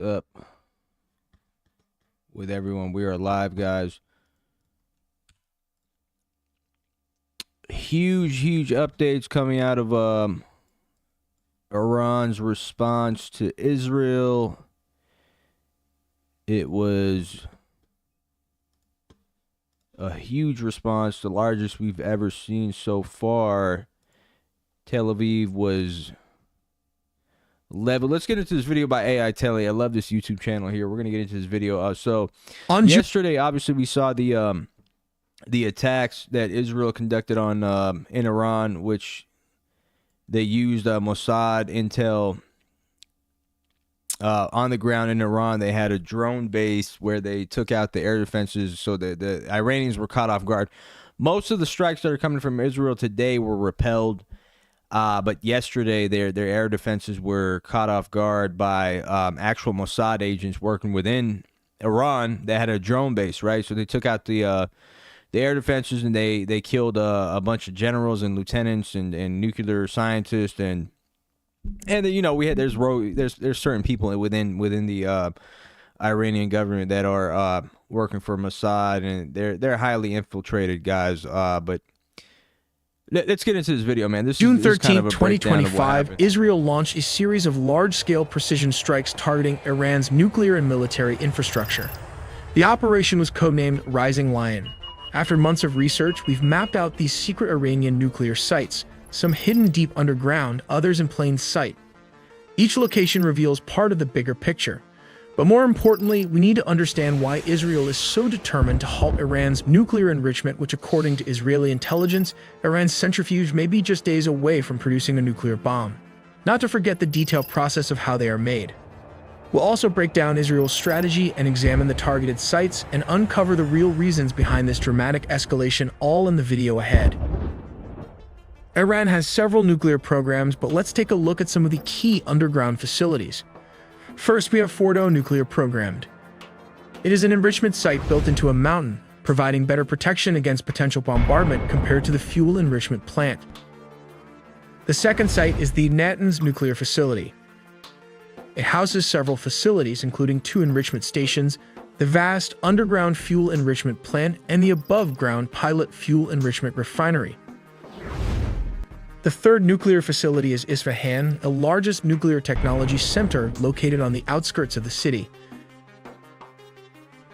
up with everyone? We are live, guys. Huge updates coming out of Iran's response to Israel. It was a huge response, the largest we've ever seen so far. Tel Aviv was leveled. Let's get into this video by AI Telly. I love this YouTube channel here. We're going to get into this video. Yesterday, obviously, we saw the attacks that Israel conducted on in Iran, which they used Mossad intel on the ground in Iran. They had a drone base where they took out the air defenses, so the Iranians were caught off guard. Most of the strikes that are coming from Israel today were repelled, but yesterday their air defenses were caught off guard by actual Mossad agents working within Iran. They had a drone base, right? So they took out the air defenses, and they killed a bunch of generals and lieutenants and nuclear scientists, and you know, there's certain people within the Iranian government that are working for Mossad, and they're highly infiltrated guys. But let's get into this video, man. June 13, 2025, Israel launched a series of large-scale precision strikes targeting Iran's nuclear and military infrastructure. The operation was codenamed Rising Lion. After months of research, we've mapped out these secret Iranian nuclear sites, some hidden deep underground, others in plain sight. Each location reveals part of the bigger picture. But more importantly, we need to understand why Israel is so determined to halt Iran's nuclear enrichment, which, according to Israeli intelligence, Iran's centrifuge may be just days away from producing a nuclear bomb. Not to forget the detailed process of how they are made. We'll also break down Israel's strategy and examine the targeted sites and uncover the real reasons behind this dramatic escalation, all in the video ahead. Iran has several nuclear programs, but let's take a look at some of the key underground facilities. First, we have Fordo Nuclear Programmed. It is an enrichment site built into a mountain, providing better protection against potential bombardment compared to the fuel enrichment plant. The second site is the Natanz Nuclear Facility. It houses several facilities, including 2 enrichment stations, the vast underground fuel enrichment plant, and the above-ground pilot fuel enrichment refinery. The third nuclear facility is Isfahan, the largest nuclear technology center located on the outskirts of the city.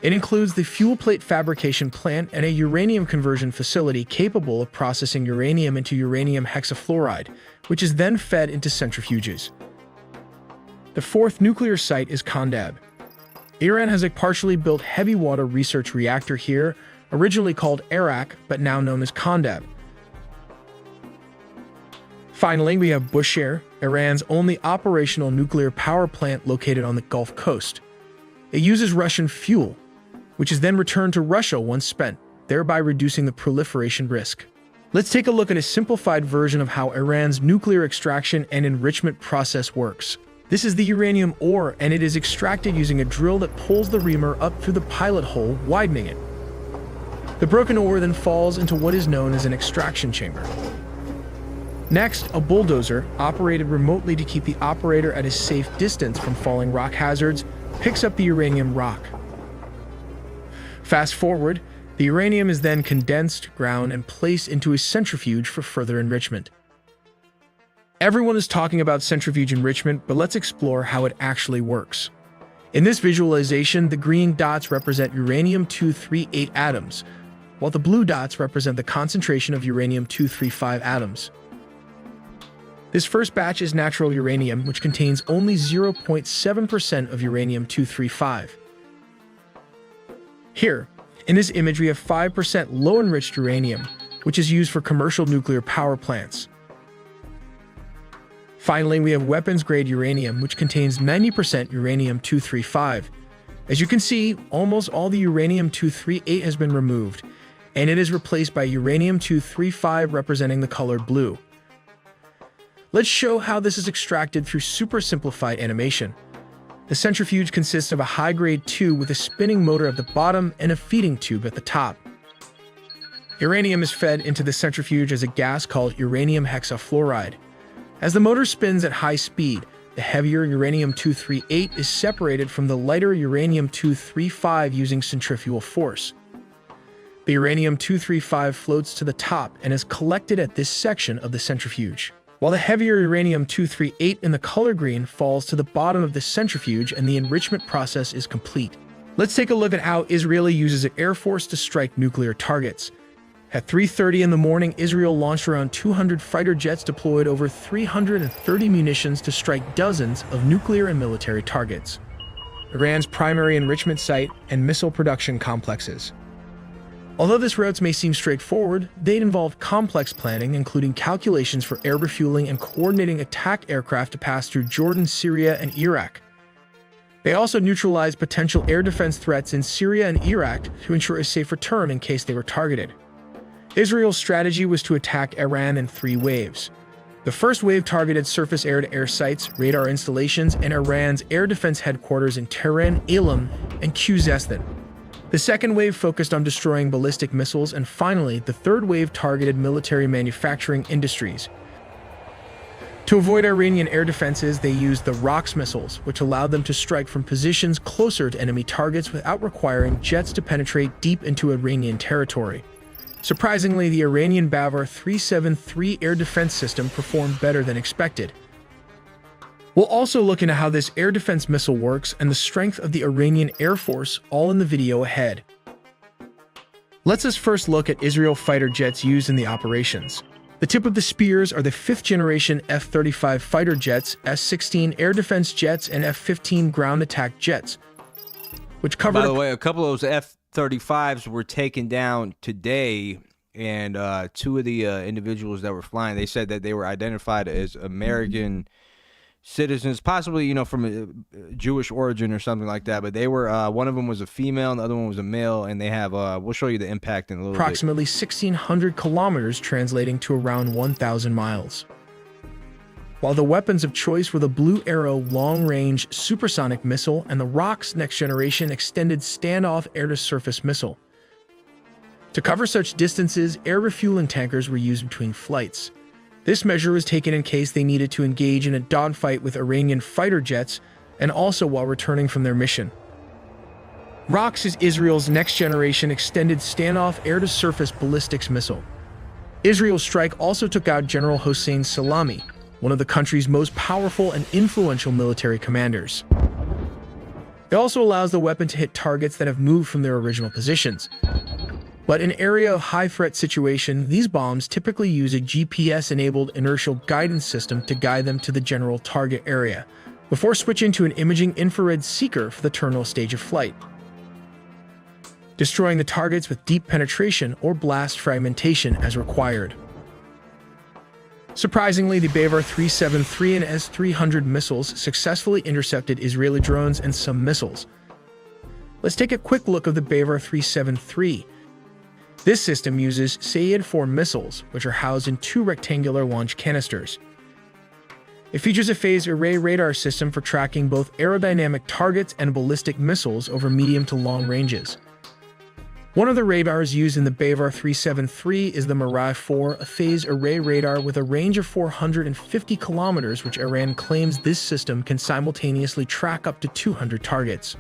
It includes the fuel plate fabrication plant and a uranium conversion facility capable of processing uranium into uranium hexafluoride, which is then fed into centrifuges. The fourth nuclear site is Kandab. Iran has a partially built heavy water research reactor here, originally called Arak, but now known as Kandab. Finally, we have Bushehr, Iran's only operational nuclear power plant located on the Gulf Coast. It uses Russian fuel, which is then returned to Russia once spent, thereby reducing the proliferation risk. Let's take a look at a simplified version of how Iran's nuclear extraction and enrichment process works. This is the uranium ore, and it is extracted using a drill that pulls the reamer up through the pilot hole, widening it. The broken ore then falls into what is known as an extraction chamber. Next, a bulldozer, operated remotely to keep the operator at a safe distance from falling rock hazards, picks up the uranium rock. Fast forward, the uranium is then condensed, ground, and placed into a centrifuge for further enrichment. Everyone is talking about centrifuge enrichment, but let's explore how it actually works. In this visualization, the green dots represent uranium-238 atoms, while the blue dots represent the concentration of uranium-235 atoms. This first batch is natural uranium, which contains only 0.7% of uranium-235. Here, in this image, we have 5% low-enriched uranium, which is used for commercial nuclear power plants. Finally, we have weapons-grade uranium, which contains 90% uranium-235. As you can see, almost all the uranium-238 has been removed, and it is replaced by uranium-235 representing the color blue. Let's show how this is extracted through super simplified animation. The centrifuge consists of a high-grade tube with a spinning motor at the bottom and a feeding tube at the top. Uranium is fed into the centrifuge as a gas called uranium hexafluoride. As the motor spins at high speed, The heavier uranium-238 is separated from the lighter uranium-235 using centrifugal force. The uranium-235 floats to the top and is collected at this section of the centrifuge, while the heavier uranium-238 in the color green falls to the bottom of the centrifuge and the enrichment process is complete. Let's take a look at how Israel uses the Air Force to strike nuclear targets. At 3:30 in the morning, Israel launched around 200 fighter jets, deployed over 330 munitions to strike dozens of nuclear and military targets, Iran's primary enrichment site, and missile production complexes. Although these routes may seem straightforward, they involve complex planning, including calculations for air refueling and coordinating attack aircraft to pass through Jordan, Syria, and Iraq. They also neutralize potential air defense threats in Syria and Iraq to ensure a safe return in case they were targeted. Israel's strategy was to attack Iran in 3 waves. The first wave targeted surface air-to-air sites, radar installations, and Iran's air defense headquarters in Tehran, Elam, and Khuzestan. The second wave focused on destroying ballistic missiles, and finally, the third wave targeted military manufacturing industries. To avoid Iranian air defenses, they used the ROX missiles, which allowed them to strike from positions closer to enemy targets without requiring jets to penetrate deep into Iranian territory. Surprisingly, the Iranian Bavar 373 air defense system performed better than expected. We'll also look into how this air defense missile works and the strength of the Iranian Air Force, all in the video ahead. Let's us first look at Israel fighter jets used in the operations. The tip of the spears are the 5th-generation F-35 fighter jets, S-16 air defense jets, and F-15 ground attack jets, which covered— By the way, a couple of those F-35s were taken down today, and 2 of the individuals that were flying, they said that they were identified as American citizens, possibly, from a Jewish origin or something like that. But they were, one of them was a female and the other one was a male, and they have, we'll show you the impact in a little approximately 1,600 kilometers, translating to around 1,000 miles. While the weapons of choice were the Blue Arrow long-range supersonic missile and the ROX next-generation extended standoff air-to-surface missile. To cover such distances, air refueling tankers were used between flights. This measure was taken in case they needed to engage in a dogfight with Iranian fighter jets, and also while returning from their mission. ROX is Israel's next-generation extended standoff air-to-surface ballistics missile. Israel's strike also took out General Hossein Salami, one of the country's most powerful and influential military commanders. It also allows the weapon to hit targets that have moved from their original positions. But in area of high-threat situation, these bombs typically use a GPS-enabled inertial guidance system to guide them to the general target area, before switching to an imaging infrared seeker for the terminal stage of flight, destroying the targets with deep penetration or blast fragmentation as required. Surprisingly, the Bavar 373 and S-300 missiles successfully intercepted Israeli drones and some missiles. Let's take a quick look of the Bavar 373. This system uses Sayed-4 missiles, which are housed in 2 rectangular launch canisters. It features a phased array radar system for tracking both aerodynamic targets and ballistic missiles over medium to long ranges. One of the radars used in the Bavar 373 is the Mirai-4, a phased array radar with a range of 450 kilometers, which Iran claims this system can simultaneously track up to 200 targets.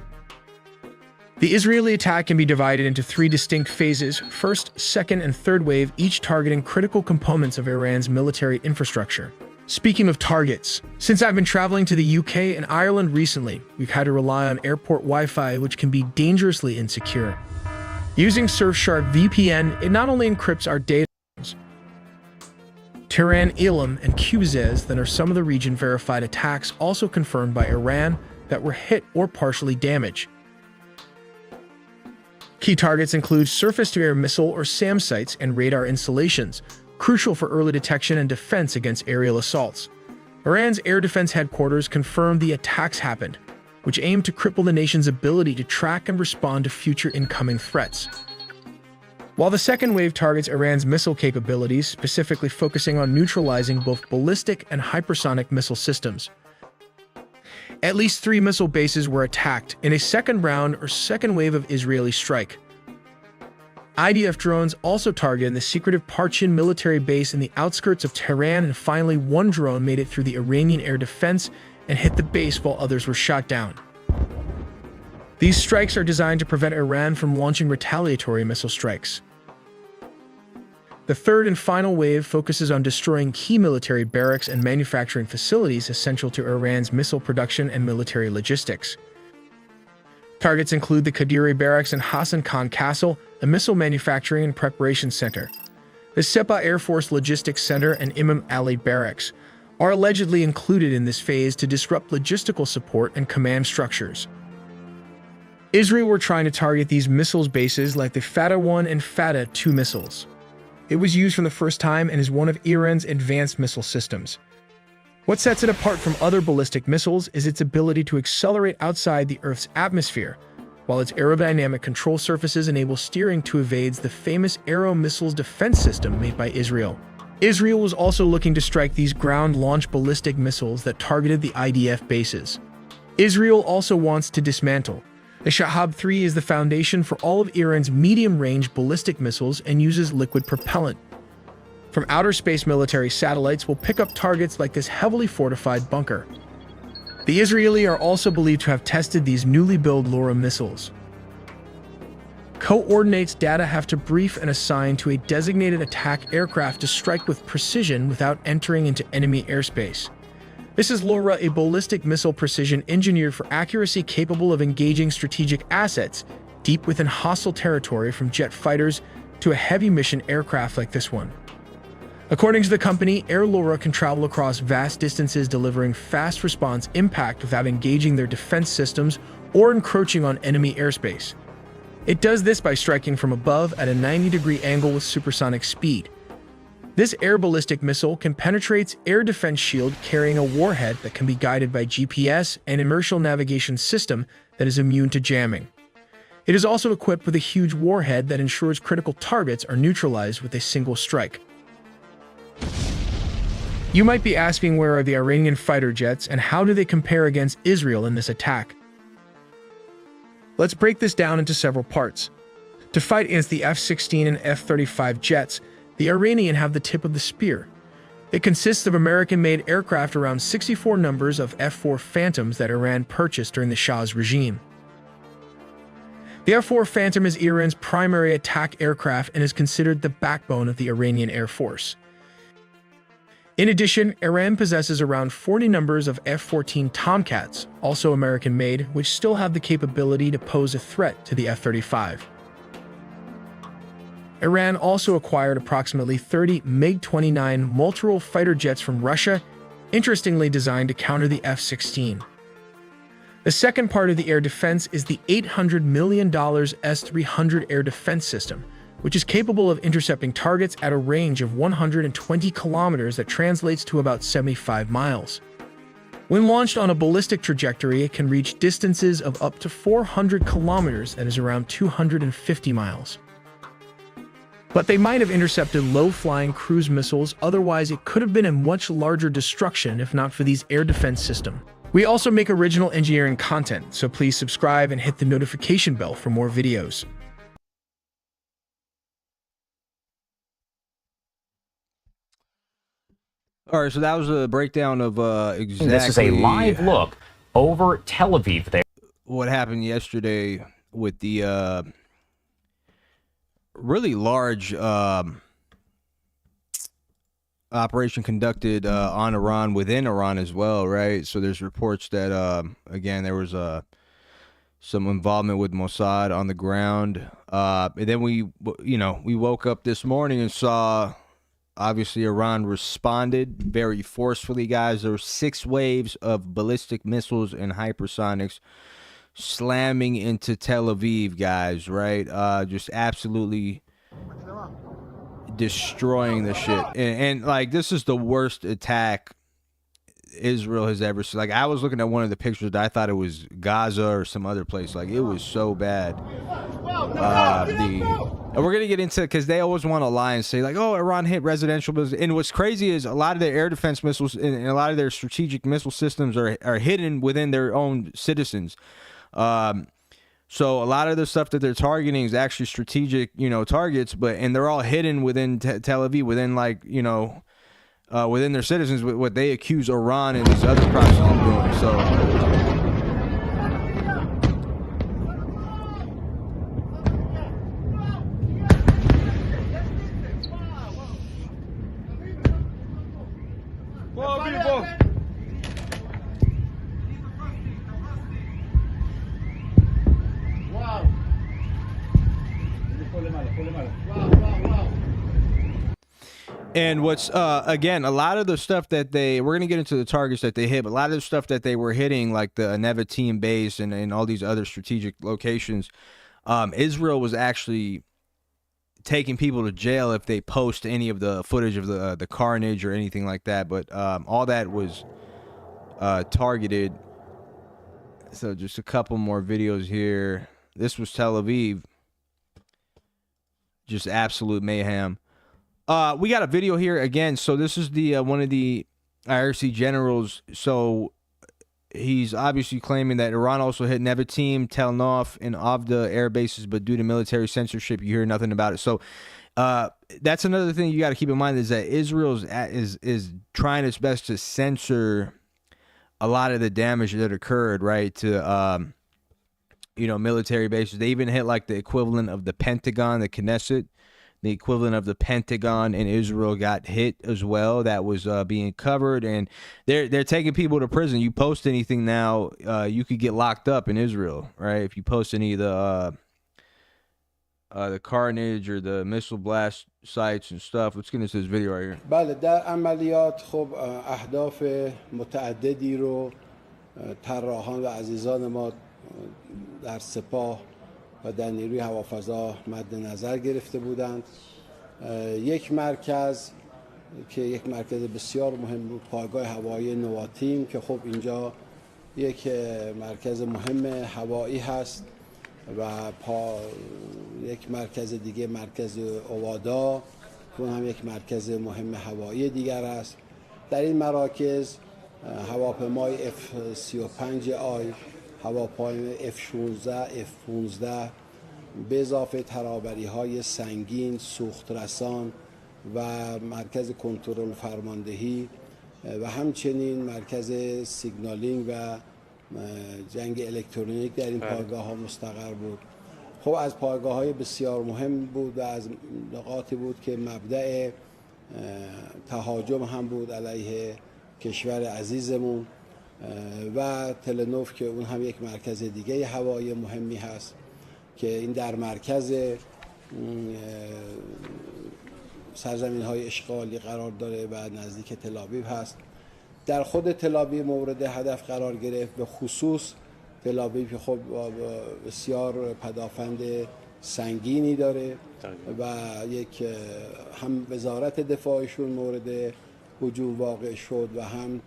The Israeli attack can be divided into 3 distinct phases: first, second, and third wave, each targeting critical components of Iran's military infrastructure. Speaking of targets, since I've been traveling to the UK and Ireland recently, we've had to rely on airport Wi-Fi, which can be dangerously insecure. Using Surfshark VPN, it not only encrypts our data, Tehran, Elam, and Khuzestan are some of the region-verified attacks also confirmed by Iran that were hit or partially damaged. Key targets include surface-to-air missile or SAM sites and radar installations, crucial for early detection and defense against aerial assaults. Iran's air defense headquarters confirmed the attacks happened, which aimed to cripple the nation's ability to track and respond to future incoming threats. While the second wave targets Iran's missile capabilities, specifically focusing on neutralizing both ballistic and hypersonic missile systems. At least 3 missile bases were attacked in a second round or second wave of Israeli strike. IDF drones also targeted the secretive Parchin military base in the outskirts of Tehran, and finally 1 drone made it through the Iranian air defense and hit the base while others were shot down. These strikes are designed to prevent Iran from launching retaliatory missile strikes. The third and final wave focuses on destroying key military barracks and manufacturing facilities essential to Iran's missile production and military logistics. Targets include the Qadiri Barracks and Hassan Khan Castle, a missile manufacturing and preparation center. The Sepah Air Force Logistics Center and Imam Ali Barracks are allegedly included in this phase to disrupt logistical support and command structures. Israel were trying to target these missiles bases like the Fatah 1 and Fatah 2 missiles. It was used for the first time and is one of Iran's advanced missile systems. What sets it apart from other ballistic missiles is its ability to accelerate outside the Earth's atmosphere, while its aerodynamic control surfaces enable steering to evade the famous Aero missiles defense system made by Israel. Israel was also looking to strike these ground-launched ballistic missiles that targeted the IDF bases. Israel also wants to dismantle. The Shahab-3 is the foundation for all of Iran's medium-range ballistic missiles and uses liquid propellant. From outer space, military satellites will pick up targets like this heavily fortified bunker. The Israeli are also believed to have tested these newly built LoRa missiles. Coordinates data have to brief and assign to a designated attack aircraft to strike with precision without entering into enemy airspace. This is LoRa, a ballistic missile precision engineered for accuracy capable of engaging strategic assets deep within hostile territory, from jet fighters to a heavy mission aircraft like this one. According to the company, Air LoRa can travel across vast distances, delivering fast response impact without engaging their defense systems or encroaching on enemy airspace. It does this by striking from above at a 90-degree angle with supersonic speed. This air ballistic missile can penetrate air defense shield, carrying a warhead that can be guided by GPS and inertial navigation system that is immune to jamming. It is also equipped with a huge warhead that ensures critical targets are neutralized with a single strike. You might be asking, where are the Iranian fighter jets and how do they compare against Israel in this attack? Let's break this down into several parts. To fight against the F-16 and F-35 jets, the Iranian have the tip of the spear. It consists of American-made aircraft, around 64 numbers of F-4 Phantoms that Iran purchased during the Shah's regime. The F-4 Phantom is Iran's primary attack aircraft and is considered the backbone of the Iranian Air Force. In addition, Iran possesses around 40 numbers of F-14 Tomcats, also American-made, which still have the capability to pose a threat to the F-35. Iran also acquired approximately 30 MiG-29 multirole fighter jets from Russia, interestingly designed to counter the F-16. The second part of the air defense is the $800 million S-300 air defense system, which is capable of intercepting targets at a range of 120 kilometers that translates to about 75 miles. When launched on a ballistic trajectory, it can reach distances of up to 400 kilometers, that is around 250 miles. But they might have intercepted low-flying cruise missiles, otherwise it could have been a much larger destruction if not for these air defense systems. We also make original engineering content, so please subscribe and hit the notification bell for more videos. All right, so that was a breakdown of exactly. This is a live look over Tel Aviv there. What happened yesterday with the really large operation conducted on Iran, within Iran as well, right? So there's reports that, again, there was some involvement with Mossad on the ground. And then we woke up this morning and saw, obviously, Iran responded very forcefully, guys. There were 6 waves of ballistic missiles and hypersonics slamming into Tel Aviv, guys, right? Just absolutely destroying the shit. And like, this is the worst attack Israel has ever seen. Like, I was looking at one of the pictures, I thought it was Gaza or some other place. Like, it was so bad. And we're gonna get into it because they always want to lie and say, like, oh, Iran hit residential buildings. And what's crazy is a lot of their air defense missiles and a lot of their strategic missile systems are hidden within their own citizens. So a lot of the stuff that they're targeting is actually strategic, targets, and they're all hidden within Tel Aviv, within, like, within their citizens with what they accuse Iran and these other proxies of doing. So. And what's again, a lot of the stuff that we're gonna get into the targets that they hit, but a lot of the stuff that they were hitting, like the Nevatim base and all these other strategic locations, Israel was actually taking people to jail if they post any of the footage of the carnage or anything like that. But all that was targeted. So just a couple more videos here. This was Tel Aviv. Just absolute mayhem. We got a video here again. So this is the one of the IRC generals. So he's obviously claiming that Iran also hit Nevatim, Tel Nof, and Avda air bases, but due to military censorship, you hear nothing about it. So that's another thing you got to keep in mind, is that Israel is trying its best to censor a lot of the damage that occurred, right, to military bases. They even hit like the equivalent of the Pentagon, the Knesset. The equivalent of the Pentagon in Israel got hit as well. That was being covered, and they're taking people to prison. You post anything now, you could get locked up in Israel, right? If you post any of the carnage or the missile blast sites and stuff. Let's get into this video right here. بله در عملیات خب اهداف متعددی رو طراحان و عزیزان ما در سپاه و در نیروی هوافضا مد نظر گرفته بودند. یک مرکز که یک مرکز بسیار مهم بود، پایگاه هوایی نواتیم، که خب اینجا یک مرکز مهم هوایی هست و یک مرکز دیگه مرکز اوادا که اون هم یک مرکز مهم هوایی دیگر است. در این مراکز هواپیمای F-35I، هواپیمای F-16، F-15 به اضافه ترابری‌های سنگین، سوخترسان و مرکز کنترل فرماندهی و همچنین مرکز سیگنالینگ و جنگ الکترونیک در این پایگاه‌ها مستقر بود. خب از پایگاه‌های بسیار مهم بود و از نقاطی بود که مبدأ تهاجم هم بود علیه کشور عزیزمون و تلنوف که اون هم یک مرکز دیگه هوایی مهمی هست که این در مرکز سرزمین‌های اشغالی قرار داره و نزدیک تل‌آویو هست. در خود تل‌آویو مورد هدف قرار گرفت، به خصوص تل‌آویو که خب بسیار پدافند سنگینی داره و یک هم وزارت دفاعشون مورد هجوم واقع شد و هم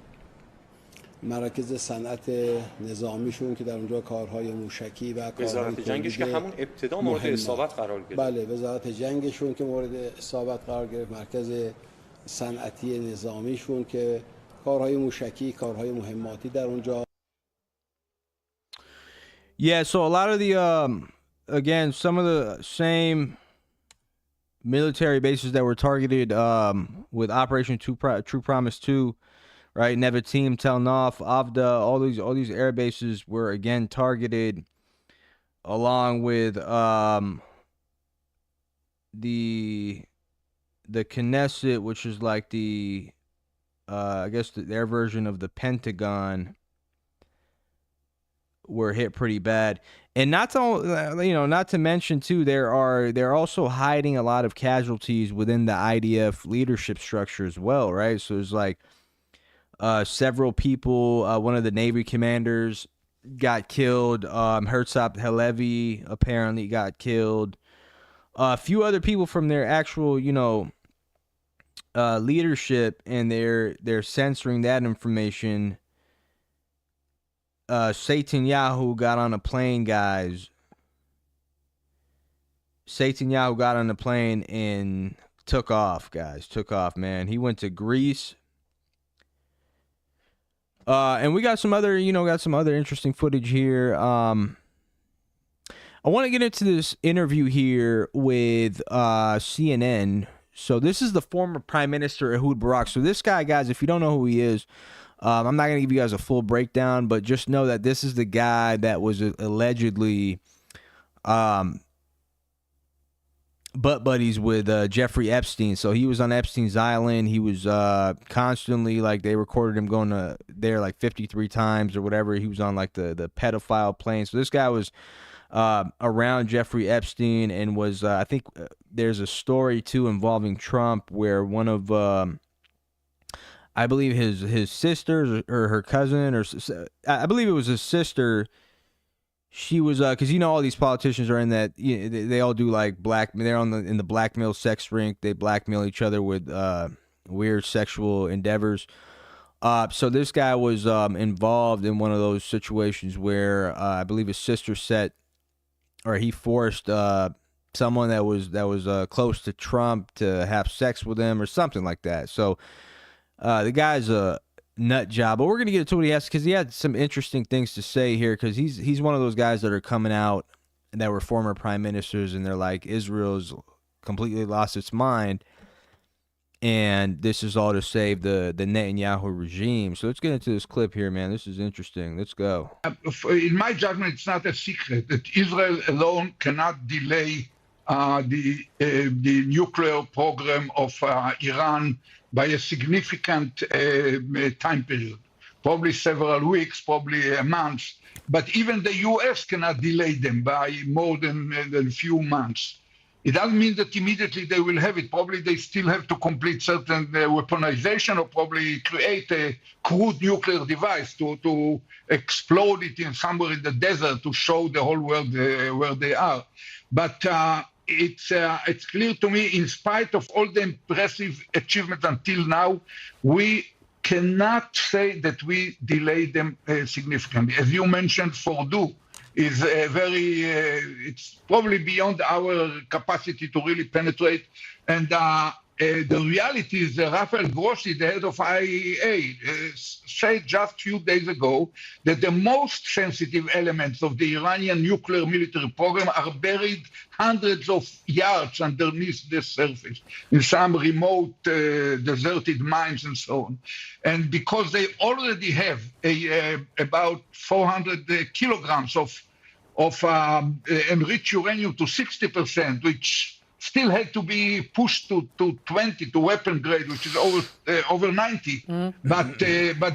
مراکز صنعت نظامیشون که در اونجا کارهای موشکی و وزارت جنگش که همون ابتدا مورد اصابت قرار گرفت. بله، وزارت جنگشون که مورد اصابت قرار گرفت، مرکز صنعتی نظامیشون که کارهای موشکی، کارهای مهماتی در اونجا. Yeah, so a lot of the again, some of the same military bases that were targeted with Operation True Promise 2, right? Nevatim, Tel Nof, Avda, all these air bases were again targeted, along with the Knesset, which is like the I guess their version of the Pentagon, were hit pretty bad. And not to mention too, they're also hiding a lot of casualties within the IDF leadership structure as well, right? So there's like several people. One of the Navy commanders got killed. Herzog Halevi apparently got killed. A few other people from their actual, leadership, and they're censoring that information. Satan Yahoo got on a plane, guys. Satan Yahoo got on the plane and took off, guys. Took off, man. He went to Greece. And we got some other, interesting footage here. I want to get into this interview here with CNN. So this is the former Prime Minister Ehud Barak. So this guy, guys, if you don't know who he is, I'm not going to give you guys a full breakdown, but just know that this is the guy that was allegedly butt buddies with Jeffrey Epstein. So he was on Epstein's island. He was constantly, like, they recorded him going to there like 53 times or whatever. He was on like the pedophile plane. So this guy was around Jeffrey Epstein and was I think there's a story too involving Trump where one of I believe his sisters or her cousin, or I believe it was his sister. She was because all these politicians are in that, they all do like they're in the blackmail sex rink. They blackmail each other with weird sexual endeavors. So this guy was involved in one of those situations where I believe his sister he forced someone that was close to Trump to have sex with him or something like that. So the guy's a nut job, but we're gonna get to what he has, because he had some interesting things to say here, because he's one of those guys that are coming out that were former prime ministers and they're like, Israel's completely lost its mind and this is all to save the Netanyahu regime. So let's get into this clip here, man. This is interesting. Let's go. In my judgment, it's not a secret that Israel alone cannot delay the nuclear program of Iran by a significant time period, probably several weeks, probably a month. But even the U.S. cannot delay them by more than a few months. It doesn't mean that immediately they will have it. Probably they still have to complete certain weaponization, or probably create a crude nuclear device to explode it in somewhere in the desert to show the whole world where they are. But it's clear to me, in spite of all the impressive achievements until now, we cannot say that we delayed them significantly. As you mentioned, Fordo is it's probably beyond our capacity to really penetrate. And the reality is that Rafael Grossi, the head of IAEA, said just a few days ago that the most sensitive elements of the Iranian nuclear military program are buried hundreds of yards underneath the surface in some remote deserted mines and so on. And because they already have about 400 kilograms of enriched uranium to 60%, which still had to be pushed to 20 to weapon grade, which is over 90. But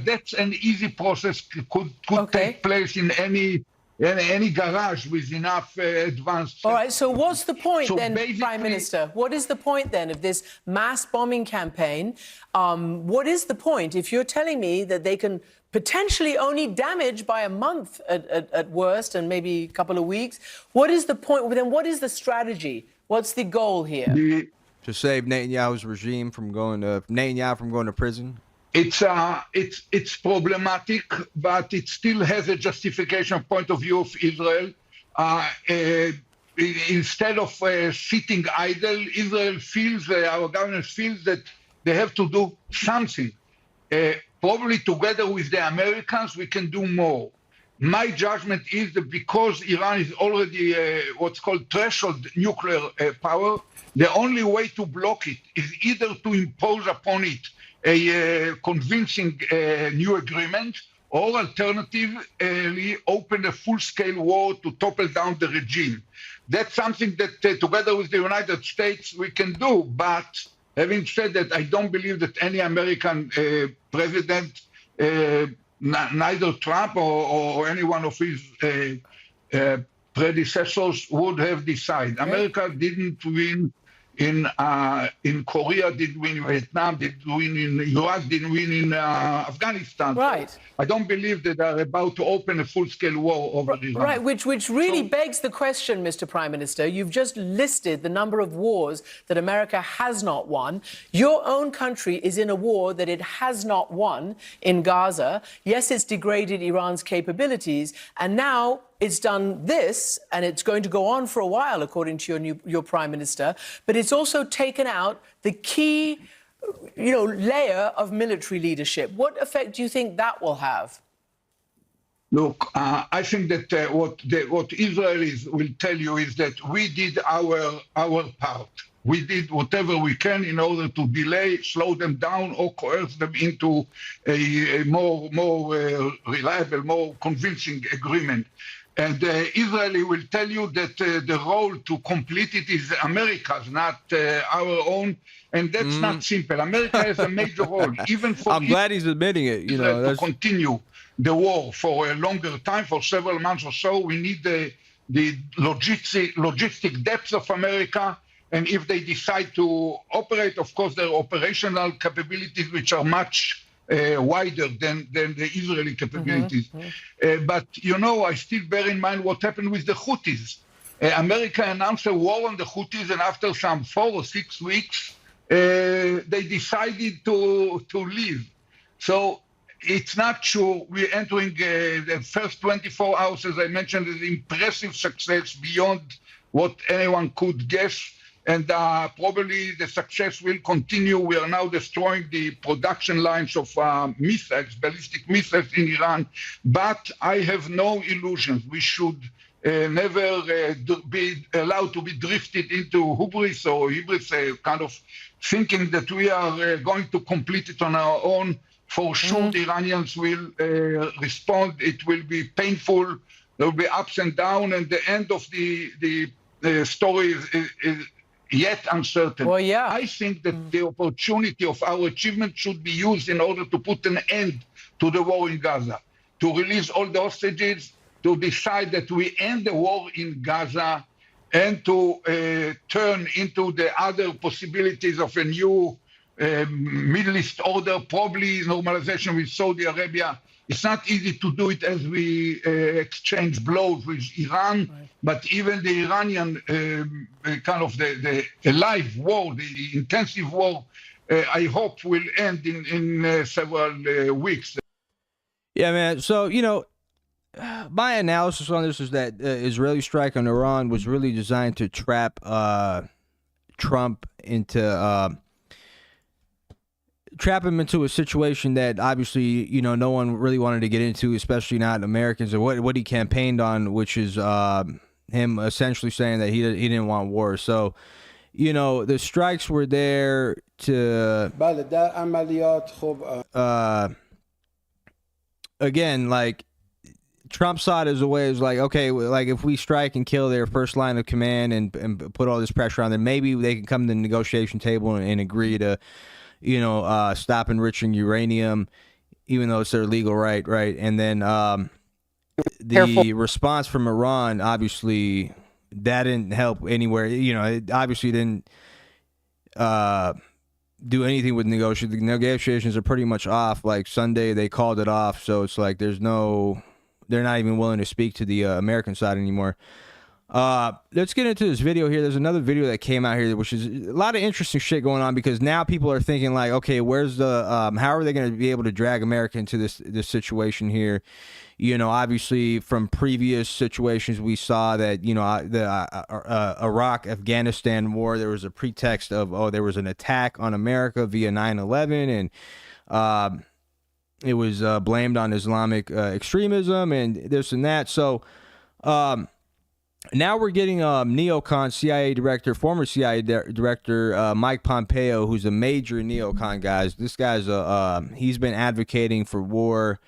that's an easy process. Could take place in any garage with enough advanced. All right. So what's the point then, Prime Minister? What is the point then of this mass bombing campaign? What is the point if you're telling me that they can potentially only damage by a month at worst, and maybe a couple of weeks? What is the point? Then what is the strategy? What's the goal here? To save Netanyahu's regime from going to prison? It's problematic, but it still has a justification point of view of Israel. Instead of sitting idle, Israel feels, our government feels that they have to do something. Probably together with the Americans, we can do more. My judgment is that because Iran is already what's called threshold nuclear power, the only way to block it is either to impose upon it a convincing new agreement, or alternatively open a full-scale war to topple down the regime. That's something that together with the United States we can do. But having said that, I don't believe that any American president, neither Trump or any one of his predecessors, would have decided. America didn't win in Korea, didn't win in Vietnam, didn't win in Iraq, didn't win in Afghanistan. Right. So I don't believe that they're about to open a full-scale war over Iran. Right, which really begs the question, Mr. Prime Minister. You've just listed the number of wars that America has not won. Your own country is in a war that it has not won in Gaza. Yes, it's degraded Iran's capabilities, and now it's done this, and it's going to go on for a while, according to your Prime Minister, but it's also taken out the key layer of military leadership. What effect do you think that will have? Look, I think that what Israelis will tell you is that we did our part. we did whatever we can in order to delay, slow them down, or coerce them into a more reliable, more convincing agreement. And Israel will tell you that the role to complete it is America's, not our own. And that's not simple. America has a major role, even for I'm glad he's admitting it. You know, to continue the war for a longer time, for several months or so. We need the logistic depth of America. And if they decide to operate, of course, their operational capabilities, which are much wider than the Israeli capabilities. But, you know, I still bear in mind what happened with the Houthis. America announced a war on the Houthis, and after some 4 or 6 weeks, they decided to leave. So it's not sure. We're entering the first 24 hours, as I mentioned, is impressive success beyond what anyone could guess. And probably the success will continue. We are now destroying the production lines of missiles, ballistic missiles in Iran. But I have no illusions. We should never be allowed to be drifted into hubris or kind of thinking that we are going to complete it on our own. For sure, the Iranians will respond. It will be painful. There will be ups and downs. And the end of the story is yet uncertain. Well, yeah. I think that the opportunity of our achievement should be used in order to put an end to the war in Gaza, to release all the hostages, to decide that we end the war in Gaza, and to turn into the other possibilities of a new Middle East order, probably normalization with Saudi Arabia. It's not easy to do it as we exchange blows with Iran, but even the Iranian kind of the live war, the intensive war, I hope will end in several weeks. Yeah, man. So, you know, my analysis on this is that Israeli strike on Iran was really designed to trap Trump into trap him into a situation that obviously, you know, no one really wanted to get into, especially not Americans, or what he campaigned on, which is him essentially saying that he didn't want war. So, you know, the strikes were there to again, like, Trump saw it as a way, is like, okay, like if we strike and kill their first line of command and put all this pressure on them, maybe they can come to the negotiation table and agree to, you know, stop enriching uranium, even though it's their legal right, and then the response from Iran, obviously, that didn't help anywhere. You know, it obviously didn't do anything with negotiations. The negotiations are pretty much off. Like Sunday, they called it off, so it's like they're not even willing to speak to the American side anymore. Let's get into this video here. There's another video that came out here, which is a lot of interesting shit going on, because now people are thinking like, okay, where's the how are they going to be able to drag America into this situation here? You know, obviously from previous situations we saw that, you know, the Iraq-Afghanistan war, there was a pretext of, there was an attack on America via 9/11, and it was blamed on Islamic extremism and this and that. So now we're getting neocon CIA director, former CIA director Mike Pompeo, who's a major neocon, guys. This guy's he's been advocating for war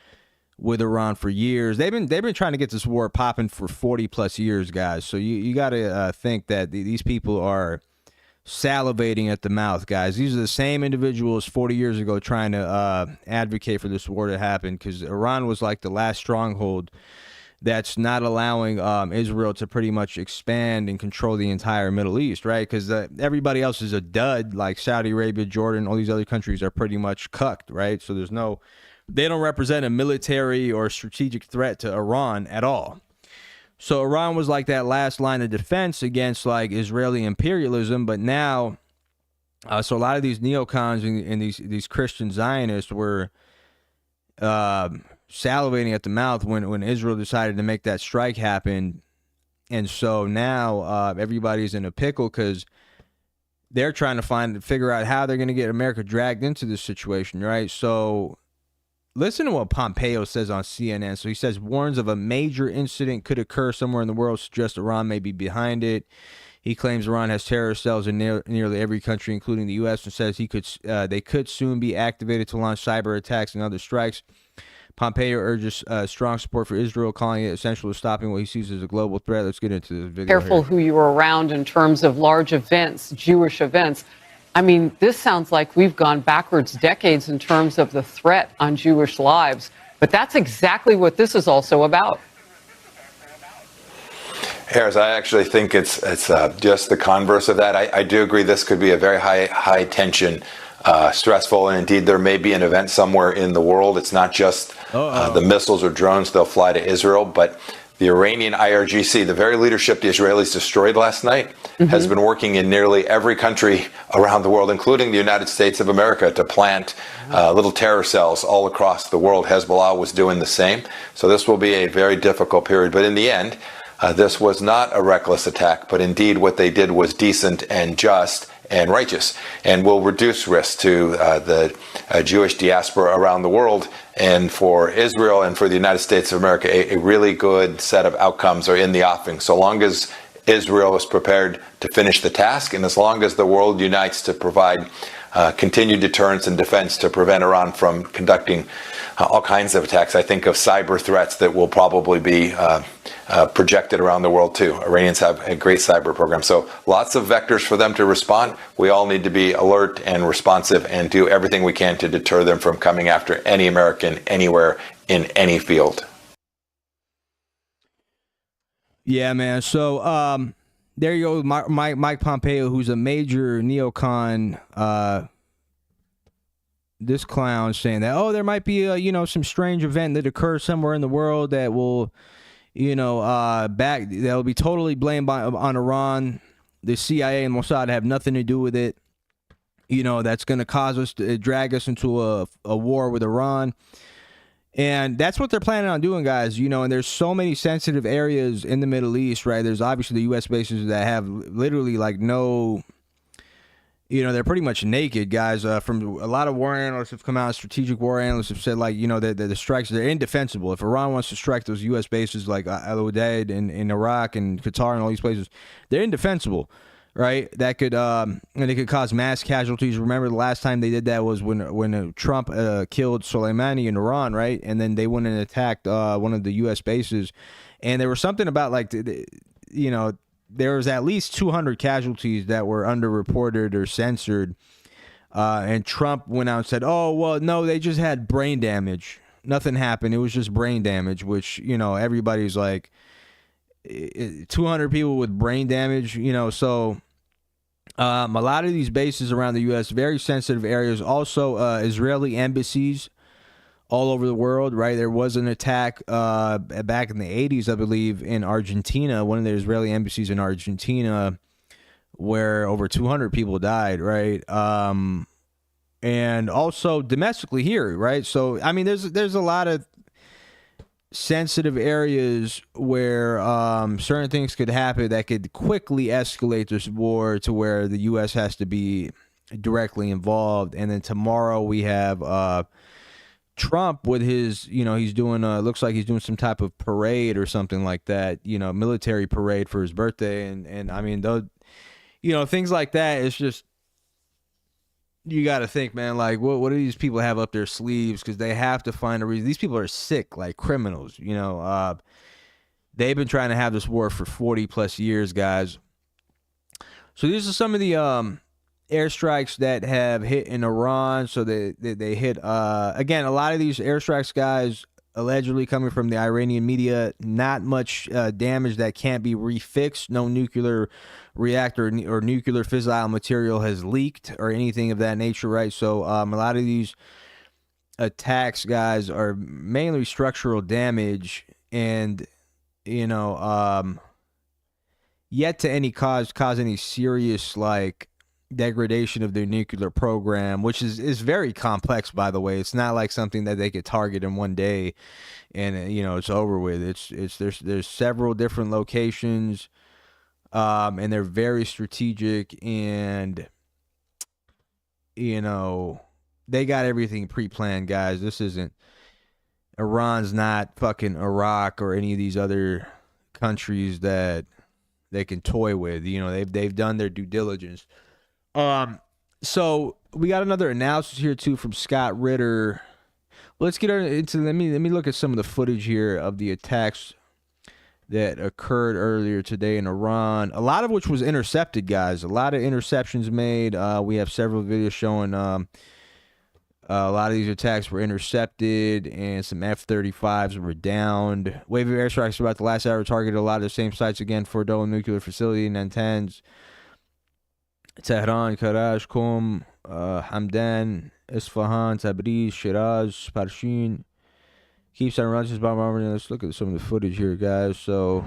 with Iran for years. They've been trying to get this war popping for 40 plus years, guys. So you got to think that these people are salivating at the mouth, guys. These are the same individuals 40 years ago trying to advocate for this war to happen, because Iran was like the last stronghold that's not allowing Israel to pretty much expand and control the entire Middle East, right? Because everybody else is a dud, like Saudi Arabia, Jordan, all these other countries are pretty much cucked, right? So they don't represent a military or strategic threat to Iran at all. So Iran was like that last line of defense against like Israeli imperialism, but now, so a lot of these neocons and these Christian Zionists were salivating at the mouth when Israel decided to make that strike happen, and so now everybody's in a pickle because they're trying to figure out how they're going to get America dragged into this situation, right? So listen to what Pompeo says on CNN. So he says warns of a major incident could occur somewhere in the world, suggests Iran may be behind it. He claims Iran has terrorist cells in nearly every country, including the U.S., and says they could soon be activated to launch cyber attacks and other strikes. Pompeo urges strong support for Israel, calling it essential to stopping what he sees as a global threat. Let's get into the video. Careful who you are around in terms of large events, Jewish events. I mean, this sounds like we've gone backwards decades in terms of the threat on Jewish lives. But that's exactly what this is also about. Harris, I actually think it's just the converse of that. I do agree this could be a very high tension, stressful, and indeed there may be an event somewhere in the world. It's not just the missiles or drones they'll fly to Israel, but the Iranian IRGC, the very leadership the Israelis destroyed last night, has been working in nearly every country around the world, including the United States of America, to plant little terror cells all across the world. Hezbollah was doing the same. So this will be a very difficult period. But in the end, this was not a reckless attack, but indeed what they did was decent and just and righteous, and will reduce risk to the Jewish diaspora around the world. And for Israel and for the United States of America, a really good set of outcomes are in the offing. So long as Israel is prepared to finish the task, and as long as the world unites to provide continued deterrence and defense to prevent Iran from conducting all kinds of attacks. I think of cyber threats that will probably be projected around the world too. Iranians have a great cyber program. So lots of vectors for them to respond. We all need to be alert and responsive and do everything we can to deter them from coming after any American anywhere in any field. Yeah, man. So there you go, Mike Pompeo, who's a major neocon. This clown saying that, there might be some strange event that occurs somewhere in the world that will, that'll be totally blamed on Iran. The CIA and Mossad have nothing to do with it. That's going to cause us to drag us into a war with Iran. And that's what they're planning on doing, guys. And there's so many sensitive areas in the Middle East, right? There's obviously the U.S. bases that have literally like no, they're pretty much naked, guys. From a lot of war analysts have come out, strategic war analysts have said, like, the strikes, they're indefensible. If Iran wants to strike those U.S. bases like Al Udeid in Iraq and Qatar and all these places, they're indefensible, right? That could, and it could cause mass casualties. Remember, the last time they did that was when Trump killed Soleimani in Iran, right? And then they went and attacked one of the U.S. bases. And there was something about, like, there was at least 200 casualties that were underreported or censored. And Trump went out and said, no, they just had brain damage. Nothing happened. It was just brain damage, which, everybody's like, 200 people with brain damage, so a lot of these bases around the U.S., very sensitive areas. Also, Israeli embassies all over the world, right? There was an attack back in the 80s, I believe, in Argentina, one of the Israeli embassies in Argentina, where over 200 people died, right? And also domestically here, right? So, I mean, there's a lot of sensitive areas where certain things could happen that could quickly escalate this war to where the U.S. has to be directly involved. And then tomorrow we have Trump with his, he's doing, looks like he's doing some type of parade or something like that, military parade for his birthday. And I mean, things like that, it's just, you got to think, man, like, what do these people have up their sleeves? Because they have to find a reason. These people are sick, like criminals, they've been trying to have this war for 40 plus years, guys. So these are some of the airstrikes that have hit in Iran. So they hit, again, a lot of these airstrikes, guys, allegedly coming from the Iranian media, not much damage that can't be refixed. No nuclear reactor or nuclear fissile material has leaked or anything of that nature, right? So a lot of these attacks, guys, are mainly structural damage and, yet to cause any serious, like, degradation of their nuclear program, which is very complex, by the way. It's not like something that they could target in one day and it's over with. There's several different locations, and they're very strategic, and they got everything pre-planned, guys. This isn't Iran's not fucking Iraq or any of these other countries that they can toy with. You know, they've done their due diligence. So we got another analysis here too from Scott Ritter. Let's get into let me look at some of the footage here of the attacks that occurred earlier today in Iran. A lot of which was intercepted, guys. A lot of interceptions made. We have several videos showing a lot of these attacks were intercepted, and some F-35s were downed. Wave of airstrikes about the last hour targeted a lot of the same sites again: Fordow nuclear facility, Natanz, Tehran, Karaj, Qom, Hamdan, Isfahan, Tabriz, Shiraz, Parshin. Keeps on runs his bombardment. Let's look at some of the footage here, guys. So.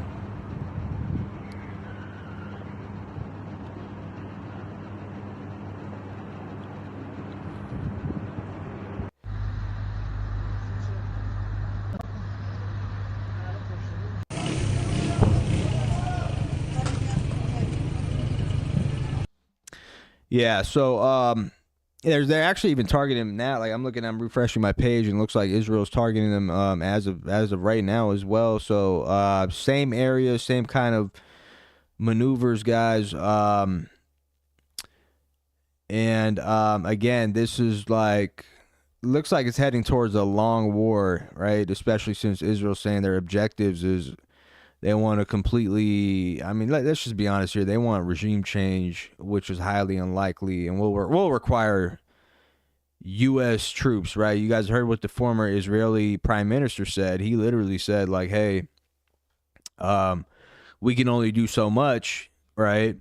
Yeah, so they're actually even targeting them now. Like I'm refreshing my page, and it looks like Israel's targeting them as of right now as well. So same area, same kind of maneuvers, guys. And again, this is like looks like it's heading towards a long war, right? Especially since Israel's saying their objectives is they want to completely, I mean, let's just be honest here. They want regime change, which is highly unlikely and will require U.S. troops, right? You guys heard what the former Israeli prime minister said. He literally said, like, hey, we can only do so much, right?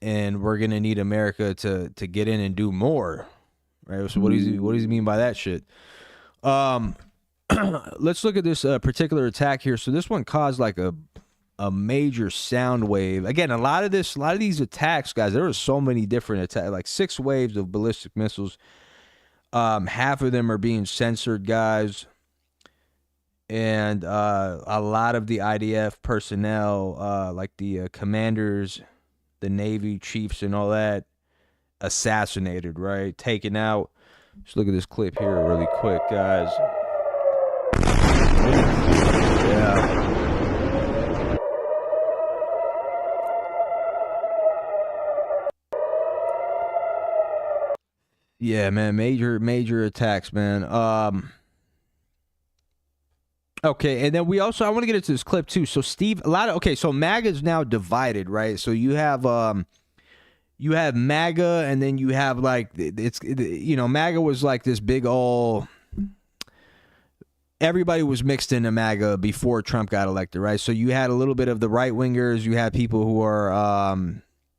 And we're going to need America to get in and do more, right? So what does he mean by that shit? Let's look at this particular attack here. So this one caused like a major sound wave. Again, a lot of these attacks, guys, there were so many different attacks, like 6 waves of ballistic missiles. Half of them are being censored, guys. And a lot of the IDF personnel, like the commanders, the Navy chiefs and all that, assassinated, right? Taken out. Just look at this clip here really quick, guys. Yeah. Yeah, man, major attacks, man. Okay, and then I want to get into this clip too. So so MAGA is now divided, right? So you have MAGA, and then you have like MAGA was like this big all. Everybody was mixed into MAGA before Trump got elected, right? So you had a little bit of the right wingers, you had people who are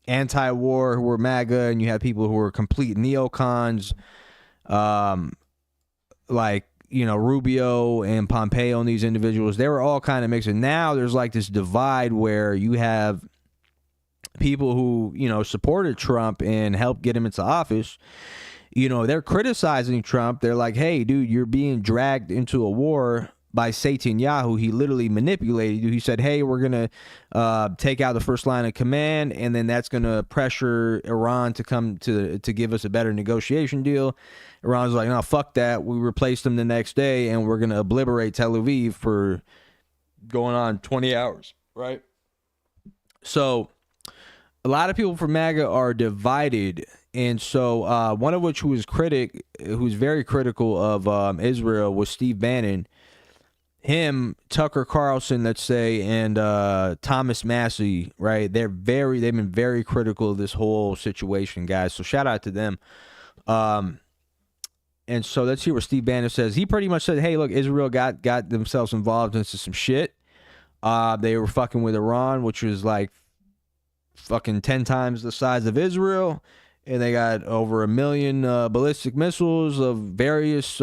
anti-war who were MAGA, and you had people who were complete neocons, like Rubio and Pompeo and these individuals. They were all kind of mixed. And now there's like this divide where you have people who supported Trump and helped get him into office. They're criticizing Trump. They're like, hey, dude, you're being dragged into a war by Netanyahu. He literally manipulated you. He said, hey, we're going to take out the first line of command, and then that's going to pressure Iran to come to give us a better negotiation deal. Iran's like, no, fuck that. We replaced them the next day, and we're going to obliterate Tel Aviv for going on 20 hours, right? So a lot of people from MAGA are divided. And so one of which who's very critical of Israel was Steve Bannon. Him, Tucker Carlson, let's say, and Thomas Massey, right? They've been very critical of this whole situation, guys. So shout out to them. And so let's hear what Steve Bannon says. He pretty much said, hey, look, Israel got themselves involved into some shit. They were fucking with Iran, which was like fucking 10 times the size of Israel. And they got over 1 million ballistic missiles of various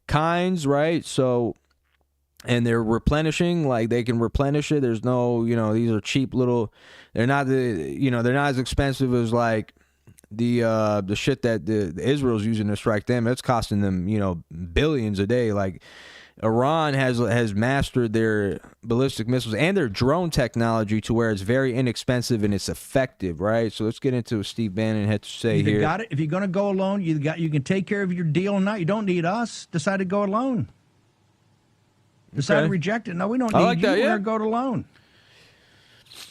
kinds, right? So, and they're replenishing, like they can replenish it. There's no, these are cheap little, they're not as expensive as like the shit that the Israel's using to strike them. It's costing them, billions a day. Like Iran has mastered their ballistic missiles and their drone technology to where it's very inexpensive and it's effective, right? So let's get into what Steve Bannon had to say here. Got it. If you're going to go alone, you can take care of your deal or not. You don't need us. Decide to go alone. Decided to reject it. No, we don't need you. We're going to go it alone.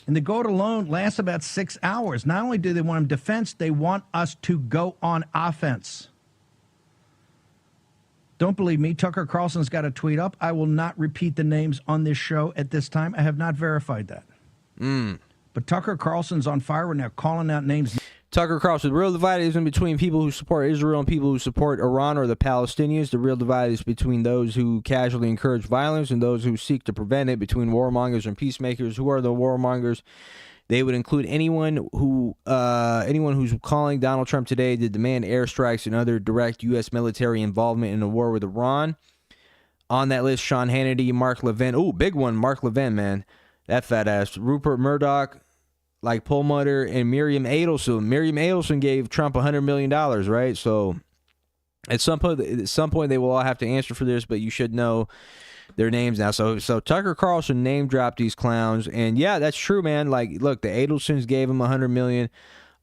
And the go it alone lasts about 6 hours. Not only do they want them defense, they want us to go on offense. Don't believe me. Tucker Carlson's got a tweet up. I will not repeat the names on this show at this time. I have not verified that. But Tucker Carlson's on fire. We're now calling out names. Tucker Carlson, the real divide is in between people who support Israel and people who support Iran or the Palestinians. The real divide is between those who casually encourage violence and those who seek to prevent it, between warmongers and peacemakers. Who are the warmongers? They would include anyone who's calling Donald Trump today to demand airstrikes and other direct U.S. military involvement in a war with Iran. On that list, Sean Hannity, Mark Levin. Oh, big one, Mark Levin, man. That fat ass. Rupert Murdoch, like Perlmutter, and Miriam Adelson. Miriam Adelson gave Trump $100 million, right? So at some point they will all have to answer for this, but you should know their names now. So Tucker Carlson name dropped these clowns, and yeah, that's true, man. Like, look, the Adelsons gave him $100 million.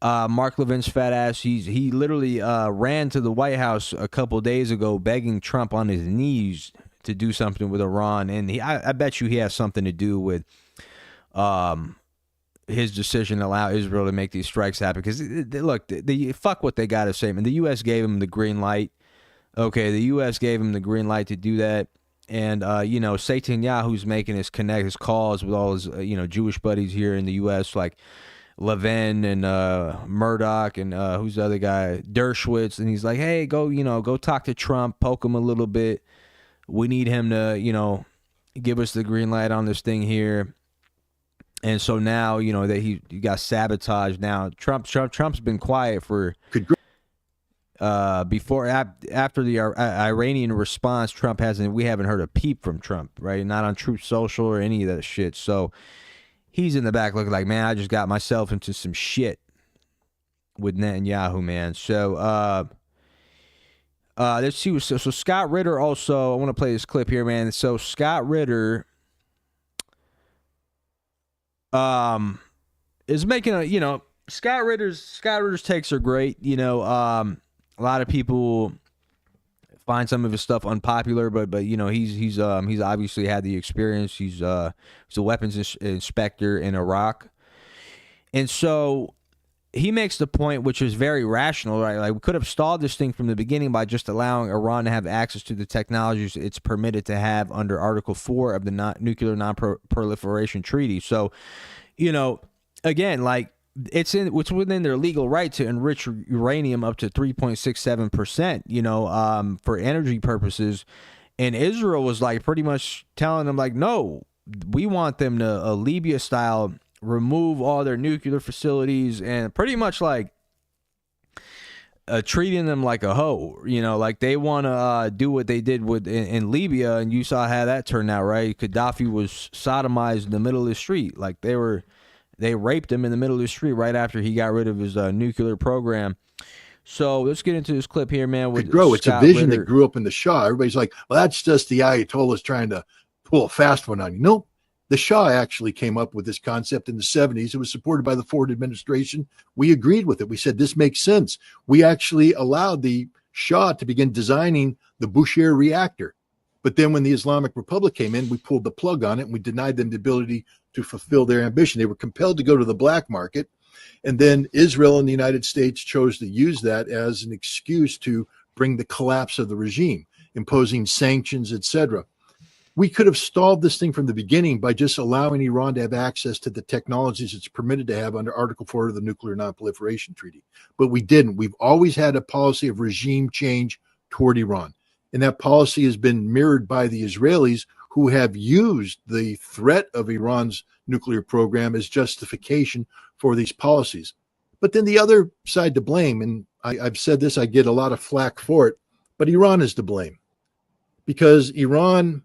Mark Levin's fat ass, he literally ran to the White House a couple days ago begging Trump on his knees to do something with Iran, and I bet you he has something to do with his decision to allow Israel to make these strikes happen. Because look, fuck what they got to say, man. The U.S. gave him the green light. Okay, the U.S. gave him the green light to do that. And, Satan Yahu's making his calls with all his, Jewish buddies here in the U.S., like Levin and Murdoch and who's the other guy, Dershowitz. And he's like, hey, go talk to Trump, poke him a little bit. We need him to, give us the green light on this thing here. And so now, that he got sabotaged. Now, Trump's been quiet for... after the Iranian response, we haven't heard a peep from Trump, right? Not on Truth Social or any of that shit. So he's in the back looking like, man, I just got myself into some shit with Netanyahu, man. So let's see. So Scott Ritter also, I want to play this clip here, man. So Scott Ritter is making Scott Ritter's takes are great, a lot of people find some of his stuff unpopular, but he's obviously had the experience. He's a weapons inspector in Iraq, and so he makes the point, which is very rational, right? Like, we could have stalled this thing from the beginning by just allowing Iran to have access to the technologies it's permitted to have under Article 4 of the Nuclear Non-Proliferation Treaty. So, again, like, it's within their legal right to enrich uranium up to 3.67%, for energy purposes. And Israel was like pretty much telling them, like, no, we want them to Libya style remove all their nuclear facilities, and pretty much like treating them like a hoe. Like they want to do what they did in Libya, and you saw how that turned out, right? Gaddafi was sodomized in the middle of the street. Like they raped him in the middle of the street right after he got rid of his nuclear program. So let's get into this clip here, man. With it's a vision that grew up in the Shah. Everybody's like, well, that's just the Ayatollahs trying to pull a fast one on you. Nope. The Shah actually came up with this concept in the 70s. It was supported by the Ford administration. We agreed with it. We said, this makes sense. We actually allowed the Shah to begin designing the Bushehr reactor. But then when the Islamic Republic came in, we pulled the plug on it, and we denied them the ability to fulfill their ambition. They were compelled to go to the black market. And then Israel and the United States chose to use that as an excuse to bring the collapse of the regime, imposing sanctions, etc. We could have stalled this thing from the beginning by just allowing Iran to have access to the technologies it's permitted to have under Article 4 of the Nuclear Non-Proliferation Treaty. But we didn't. We've always had a policy of regime change toward Iran. And that policy has been mirrored by the Israelis, who have used the threat of Iran's nuclear program as justification for these policies. But then the other side to blame, and I've said this, I get a lot of flack for it, but Iran is to blame. Because Iran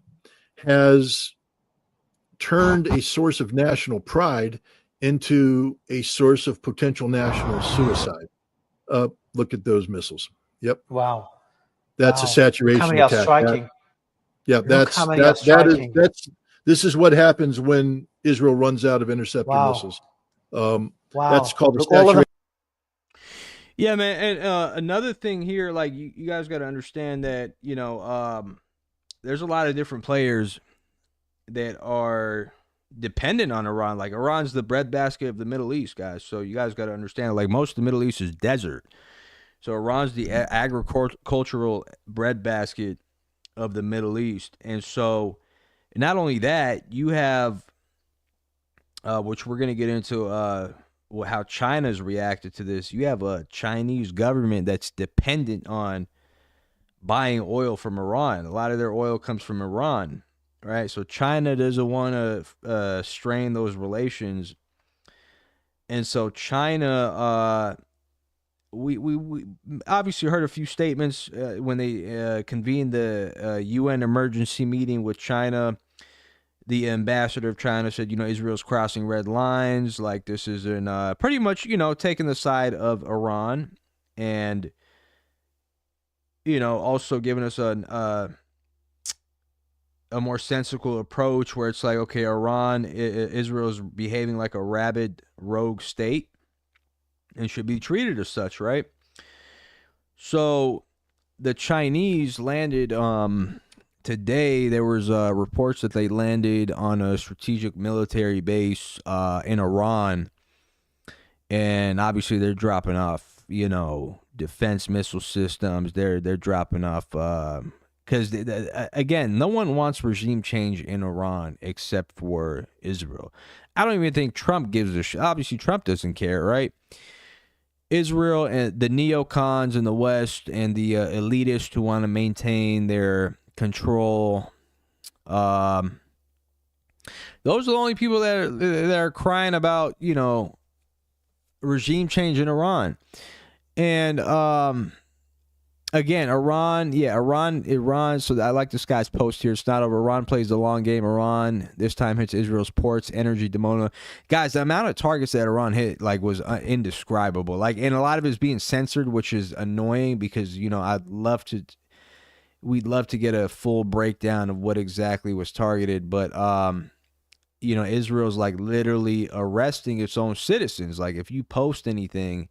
has turned a source of national pride into a source of potential national suicide. Look at those missiles. Yep. Wow. That's a saturation coming out attack. striking. This is what happens when Israel runs out of interceptor missiles. That's called a saturation. Yeah, man. And another thing here, like you guys got to understand that, there's a lot of different players that are dependent on Iran. Like Iran's the breadbasket of the Middle East, guys. So you guys got to understand, like most of the Middle East is desert. So Iran's the agricultural breadbasket of the Middle East. And so not only that, you have, which we're going to get into how China's reacted to this. You have a Chinese government that's dependent on buying oil from Iran. A lot of their oil comes from Iran, right? So China doesn't want to strain those relations. And so China, we obviously heard a few statements when they convened the UN emergency meeting with China. The ambassador of China said, Israel's crossing red lines. Like this is pretty much, taking the side of Iran, and also giving us a more sensible approach where it's like, okay, Israel's behaving like a rabid rogue state and should be treated as such, right? So the Chinese landed today. There was reports that they landed on a strategic military base in Iran, and obviously they're dropping off, defense missile systems. They're dropping off because again, no one wants regime change in Iran except for Israel. I don't even think Trump gives a shit. Obviously, Trump doesn't care, right? Israel and the neocons in the West and the elitists who want to maintain their control. Those are the only people that are crying about, regime change in Iran. And again, Iran. So I like this guy's post here. It's not over. Iran plays the long game. Iran this time hits Israel's ports, energy, Dimona. Guys, the amount of targets that Iran hit was indescribable. And a lot of it is being censored, which is annoying because we'd love to get a full breakdown of what exactly was targeted, but Israel's literally arresting its own citizens. Like if you post anything,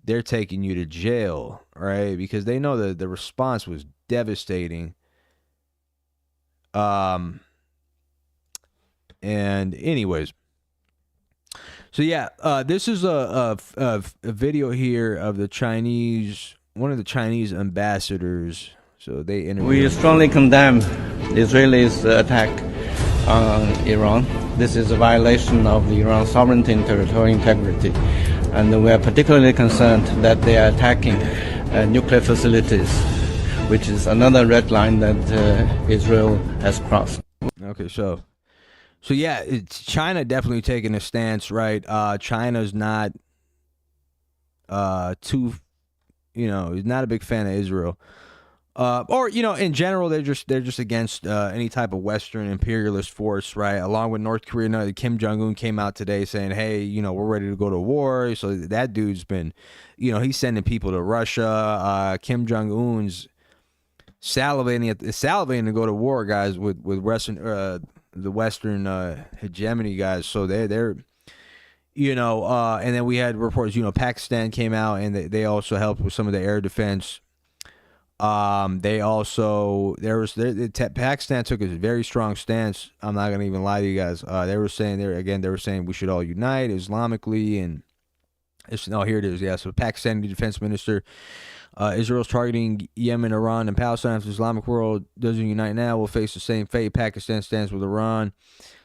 they're taking you to jail, right? Because they know that the response was devastating. And anyways, so yeah, this is a video here of one of the Chinese ambassadors. So they We strongly condemn Israelis' attack on Iran. This is a violation of the Iran's sovereignty and territorial integrity. And we are particularly concerned that they are attacking nuclear facilities, which is another red line that Israel has crossed. Okay, so yeah, it's China definitely taking a stance, right? China's not he's not a big fan of Israel. In general, they're just against any type of Western imperialist force, right? Along with North Korea, Kim Jong-un came out today saying, "Hey, we're ready to go to war." So that dude's been, he's sending people to Russia. Kim Jong-un's salivating to go to war, guys, with Western, the Western hegemony, guys. So they're. And then we had reports. Pakistan came out and they also helped with some of the air defense. Pakistan took a very strong stance. I'm not gonna even lie to you guys. They were saying we should all unite Islamically, and here it is. Yeah, so Pakistani defense minister, Israel's targeting Yemen, Iran, and Palestine. If the Islamic world doesn't unite now, we'll face the same fate. Pakistan stands with Iran.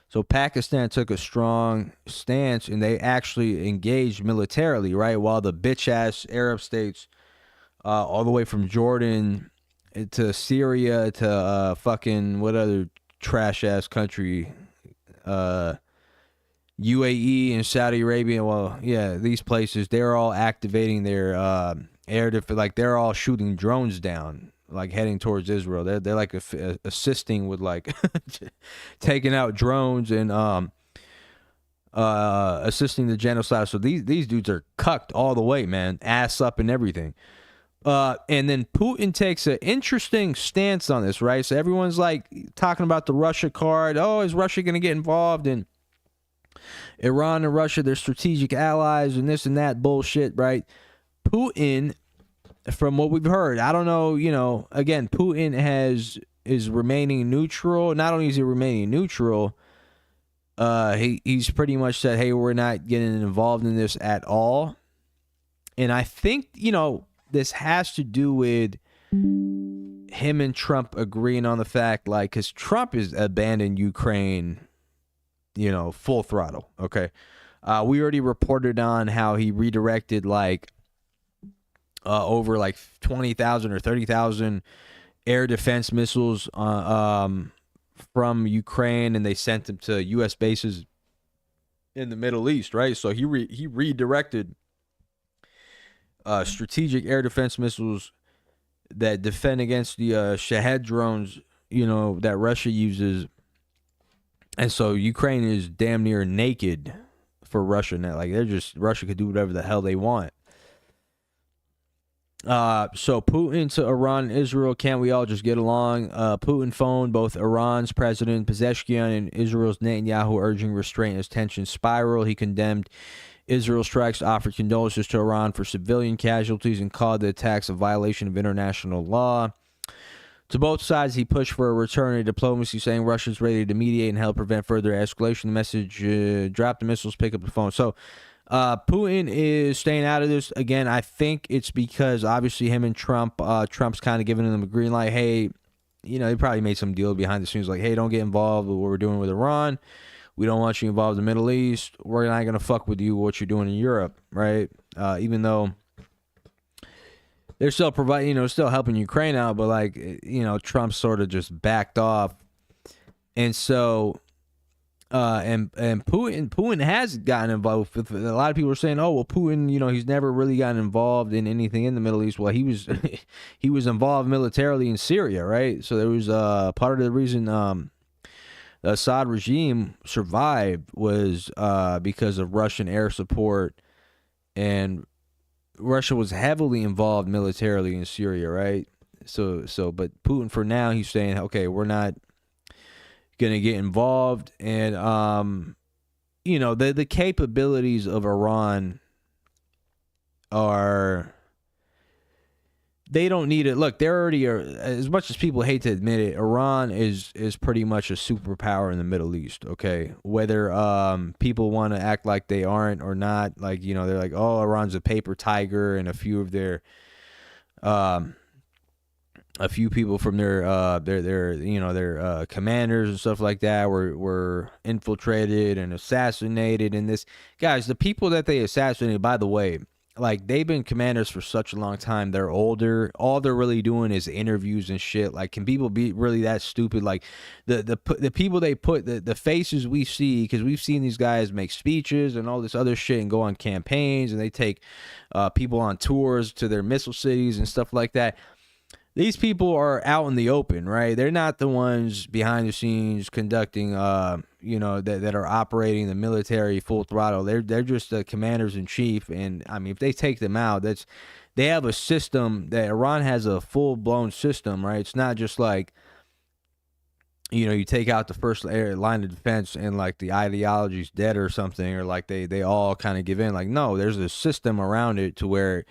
So Pakistan took a strong stance, and they actually engaged militarily, right? While the bitch-ass Arab states, all the way from Jordan to Syria to fucking what other trash-ass country, UAE and Saudi Arabia. Well, yeah, these places, they're all activating their air defense. They're all shooting drones down, heading towards Israel. They're assisting with taking out drones and assisting the genocide. So these dudes are cucked all the way, man, ass up and everything. And then Putin takes an interesting stance on this, right? So everyone's talking about the Russia card. Oh, is Russia going to get involved? And Iran and Russia, they're strategic allies and this and that bullshit, right? Putin, from what we've heard, I don't know, again, Putin has is remaining neutral. Not only is he remaining neutral, he's pretty much said, hey, we're not getting involved in this at all. And I think, this has to do with him and Trump agreeing on the fact, like, because Trump has abandoned Ukraine, full throttle. Okay. We already reported on how he redirected over 20,000 or 30,000 air defense missiles from Ukraine, and they sent them to U.S. bases in the Middle East, right? So he redirected strategic air defense missiles that defend against the Shahed drones, that Russia uses. And so Ukraine is damn near naked for Russia now. Russia could do whatever the hell they want. So Putin to Iran and Israel, can't we all just get along? Putin phoned both Iran's President Pezeshkian and Israel's Netanyahu, urging restraint as tensions spiral. He condemned Israel strikes, offered condolences to Iran for civilian casualties, and called the attacks a violation of international law. To both sides, he pushed for a return to diplomacy, saying Russia's ready to mediate and help prevent further escalation. The message, drop the missiles, pick up the phone. So Putin is staying out of this. Again, I think it's because obviously him and Trump's kind of giving them a green light. Hey, they probably made some deal behind the scenes like, hey, don't get involved with what we're doing with Iran. We don't want you involved in the Middle East. We're not going to fuck with you, what you're doing in Europe, right? Even though they're still providing, still helping Ukraine out, but Trump sort of just backed off. And so, and Putin has gotten involved with, a lot of people are saying, oh, well, Putin, he's never really gotten involved in anything in the Middle East. Well, he was involved militarily in Syria, right? So there was part of the reason the Assad regime survived was because of Russian air support, and Russia was heavily involved militarily in Syria, right? But Putin, for now, he's saying, okay, we're not going to get involved. And, the capabilities of Iran they don't need it. Look, they're already, as much as people hate to admit it, Iran is pretty much a superpower in the Middle East, okay? Whether people want to act like they aren't or not, they're like, oh, Iran's a paper tiger, and a few of their people from their commanders and stuff like that were infiltrated and assassinated. And this, guys, the people that they assassinated, by the way, they've been commanders for such a long time. They're older. All they're really doing is interviews and shit. Can people be really that stupid? The people they put, the faces we see, because we've seen these guys make speeches and all this other shit and go on campaigns, and they take people on tours to their missile cities and stuff like that. These people are out in the open, right? They're not the ones behind the scenes conducting, that are operating the military full throttle. They're just the commanders in chief, and I mean, if they take them out, they have a system that Iran has, a full blown system, right? It's not just you take out the first line of defense and the ideology's dead or something, or they all kind of give in. No, there's a system around it to where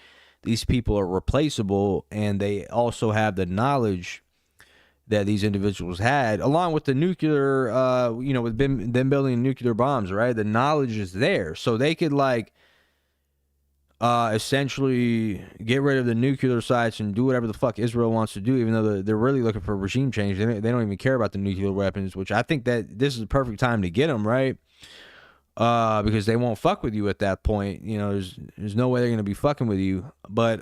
these people are replaceable, and they also have the knowledge that these individuals had, along with the nuclear, with them building nuclear bombs, right? The knowledge is there. So they could essentially get rid of the nuclear sites and do whatever the fuck Israel wants to do, even though they're really looking for regime change. They don't even care about the nuclear weapons, which I think that this is the perfect time to get them, right? Because they won't fuck with you at that point. There's no way they're going to be fucking with you. But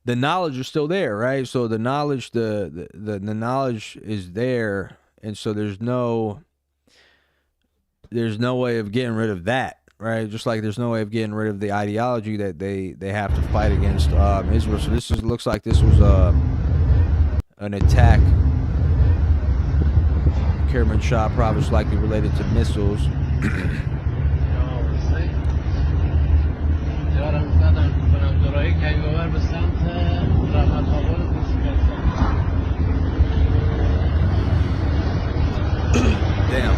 the knowledge is still there, right? So the knowledge, the knowledge is there, and so there's no way of getting rid of that, right? Just like there's no way of getting rid of the ideology that they have to fight against Israel. So looks like this was an attack. Kerman Shah province likely related to missiles. Damn.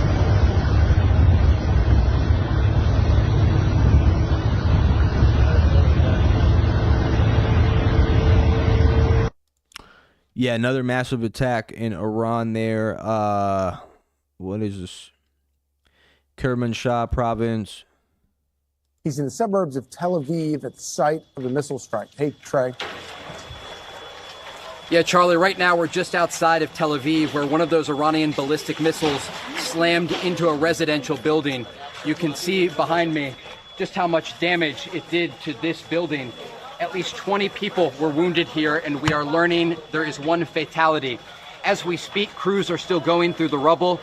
Yeah, another massive attack in Iran there. What is this? Kermanshah province. He's in the suburbs of Tel Aviv at the site of the missile strike. Hey, Trey. Yeah, Charlie, right now we're just outside of Tel Aviv where one of those Iranian ballistic missiles slammed into a residential building. You can see behind me just how much damage it did to this building. At least 20 people were wounded here, and we are learning there is one fatality. As we speak, crews are still going through the rubble.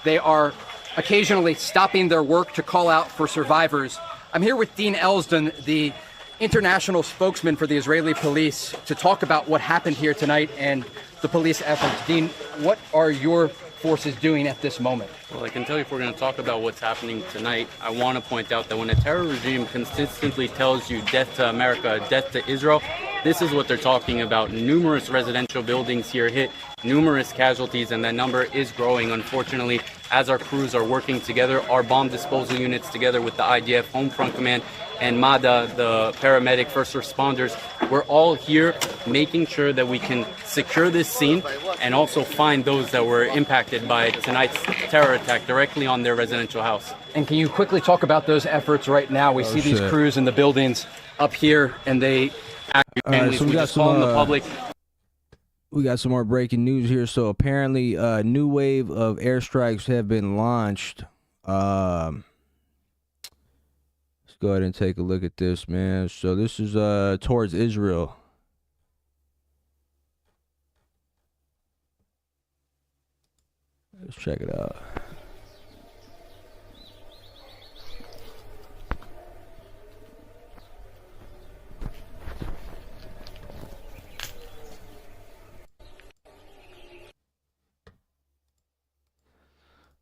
They are occasionally stopping their work to call out for survivors. I'm here with Dean Elsdon, the international spokesman for the Israeli police, to talk about what happened here tonight and the police efforts. Dean, what are your forces doing at this moment? Well, I can tell you, if we're going to talk about what's happening tonight, I want to point out that when a terror regime consistently tells you death to America, death to Israel, this is what they're talking about. Numerous residential buildings here hit, numerous casualties, and that number is growing, unfortunately, as our crews are working together, our bomb disposal units together with the IDF Home Front Command and MADA, the paramedic first responders. We're all here making sure that we can secure this scene and also find those that were impacted by tonight's terror attack directly on their residential house. And can you quickly talk about those efforts right now? We see these crews in the buildings up here, and they act families. So we got calling the public. We got some more breaking news here. So apparently a new wave of airstrikes have been launched. Let's go ahead and take a look at this, man. So this is towards Israel. Let's check it out.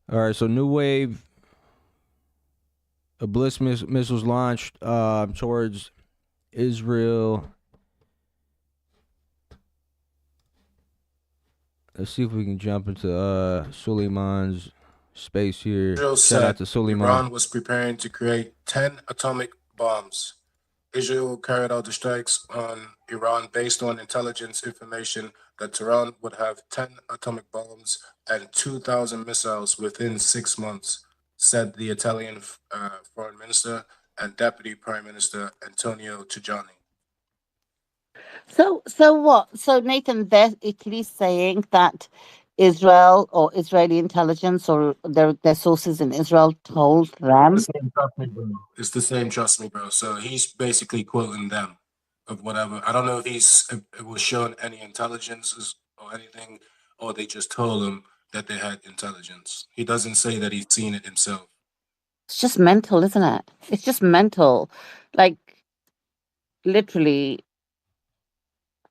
All right, so new wave of Bliss missiles launched towards Israel. Let's see if we can jump into Suleiman's space here. Israel Shout out said to Suleiman. Iran was preparing to create 10 atomic bombs. Israel carried out the strikes on Iran based on intelligence information that Tehran would have 10 atomic bombs and 2,000 missiles within 6 months, said the Italian Foreign Minister and Deputy Prime Minister Antonio Tajani. So what? So Nathan, Italy's saying that Israel or Israeli intelligence or their sources in Israel told them. It's the same, trust me, bro. So he's basically quoting them of whatever. I don't know if it was shown any intelligence or anything, or they just told him that they had intelligence. He doesn't say that he's seen it himself. It's just mental, isn't it? It's just mental. Like, literally,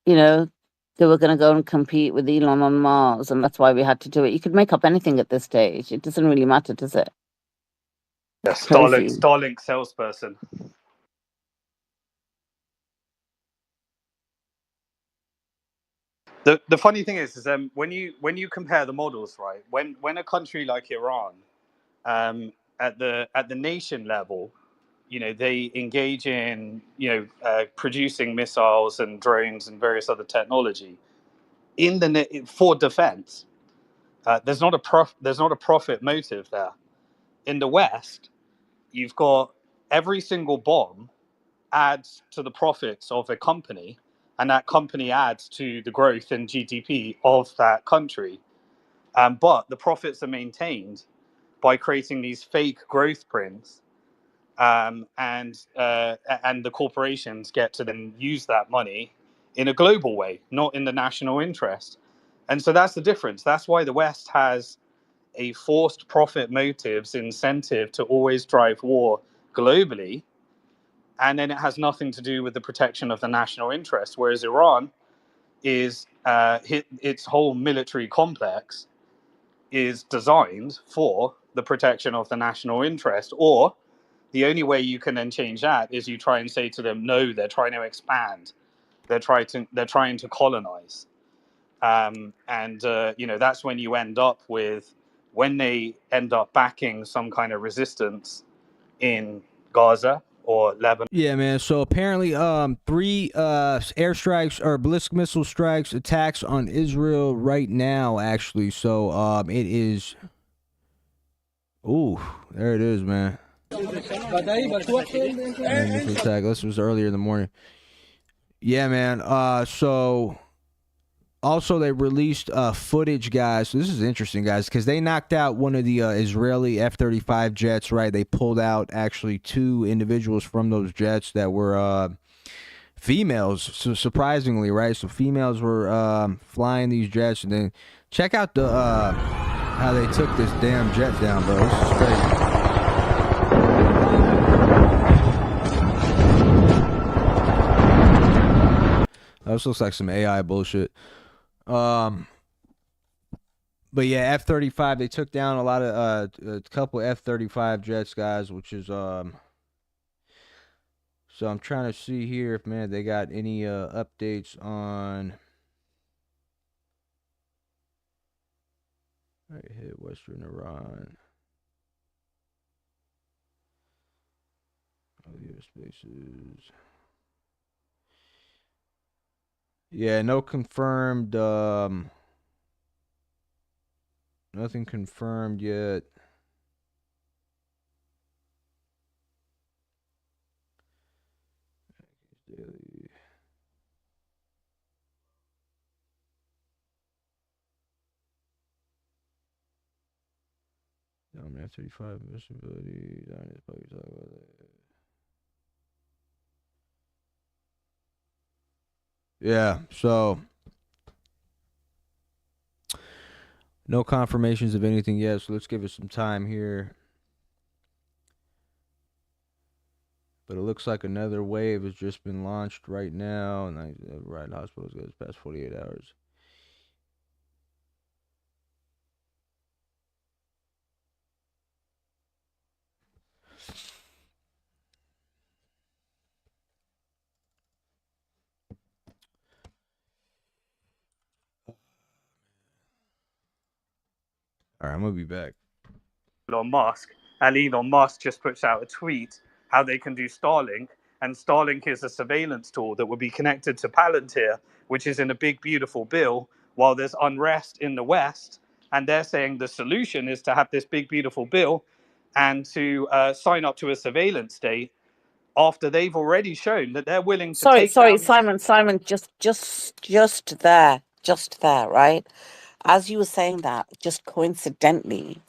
you know, they were going to go and compete with Elon on Mars, and that's why we had to do it. You could make up anything at this stage. It doesn't really matter, does it? Yeah, Starlink salesperson. The funny thing is when you compare the models, right? When a country like Iran, at the nation level, you know, they engage in producing missiles and drones and various other technology for defense. There's not a profit motive there. In the West, you've got every single bomb adds to the profits of a company, and that company adds to the growth in GDP of that country. But the profits are maintained by creating these fake growth prints, and the corporations get to then use that money in a global way, not in the national interest. And so that's the difference. That's why the West has a forced profit motives incentive to always drive war globally. And then it has nothing to do with the protection of the national interest. Whereas Iran is, its whole military complex is designed for the protection of the national interest. Or the only way you can then change that is you try and say to them, no, they're trying to expand. They're trying to colonize. That's when you end up with, when they end up backing some kind of resistance in Gaza, or Lebanon. Yeah, man. So apparently, 3 airstrikes or ballistic missile strikes attacks on Israel right now. Actually, so it is. Ooh, there it is, man. Missile attack. This was earlier in the morning. Yeah, man. So also they released footage, guys. So this is interesting, guys, because they knocked out one of the Israeli F-35 jets. Right, they pulled out actually 2 individuals from those jets that were females. So surprisingly, right? So females were flying these jets, and then check out the how they took this damn jet down, bro. This is crazy. This looks like some AI bullshit. But yeah, F-35. They took down a lot of a couple F-35 jets, guys, which is So I'm trying to see here if they got any updates on. I hit Western Iran. Oh, U.S. bases. Yeah, no confirmed. Nothing confirmed yet. Daily. Dominant 35 visibility. Yeah, so no confirmations of anything yet, so let's give it some time here. But it looks like another wave has just been launched right now, and right hospitals goes past 48 hours. All right, I'm gonna be back. Elon Musk, and Elon Musk just puts out a tweet how they can do Starlink, and Starlink is a surveillance tool that will be connected to Palantir, which is in a big beautiful bill, while there's unrest in the West, and they're saying the solution is to have this big beautiful bill and to sign up to a surveillance state after they've already shown that they're willing to Sorry, take down. Simon, just there, right? As you were saying that, just coincidentally,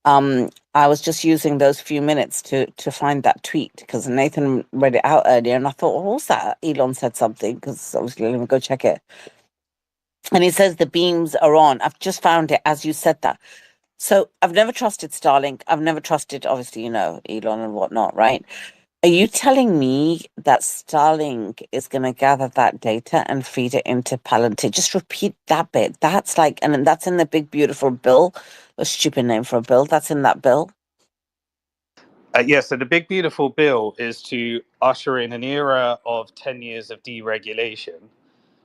I was just using those few minutes to find that tweet because Nathan read it out earlier, and I thought, what was that? Elon said something because obviously let me go check it. And he says the beams are on. I've just found it as you said that. So I've never trusted Starlink. I've never trusted, obviously, Elon and whatnot, right? Are you telling me that Starlink is going to gather that data and feed it into Palantir? Just repeat that bit. That's like, and that's in the big, beautiful bill. A stupid name for a bill. That's in that bill. So the big beautiful bill is to usher in an era of 10 years of deregulation,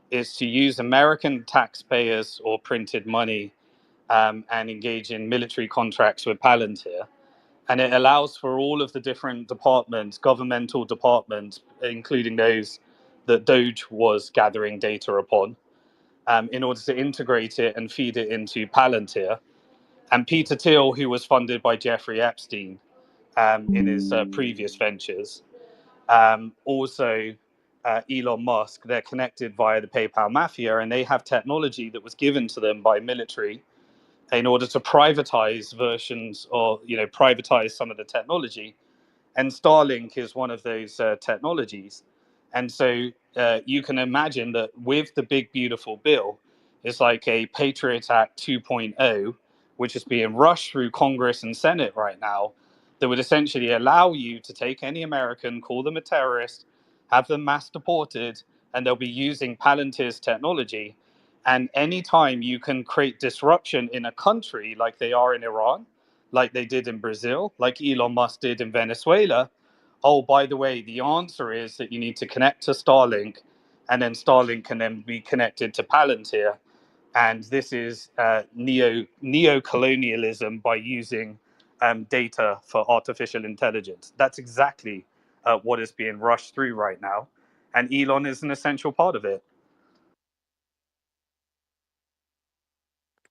is to use American taxpayers or printed money and engage in military contracts with Palantir. And it allows for all of the different departments, governmental departments, including those that Doge was gathering data upon, in order to integrate it and feed it into Palantir. And Peter Thiel, who was funded by Jeffrey Epstein in his previous ventures, also Elon Musk, they're connected via the PayPal mafia, and they have technology that was given to them by military in order to privatize versions or privatize some of the technology. And Starlink is one of those technologies. And so you can imagine that with the big beautiful bill, it's like a Patriot Act 2.0, which is being rushed through Congress and Senate right now, that would essentially allow you to take any American, call them a terrorist, have them mass deported, and they'll be using Palantir's technology. And anytime you can create disruption in a country like they are in Iran, like they did in Brazil, like Elon Musk did in Venezuela, oh, by the way, the answer is that you need to connect to Starlink, and then Starlink can then be connected to Palantir. And this is neo-colonialism by using data for artificial intelligence. That's exactly what is being rushed through right now, and Elon is an essential part of it.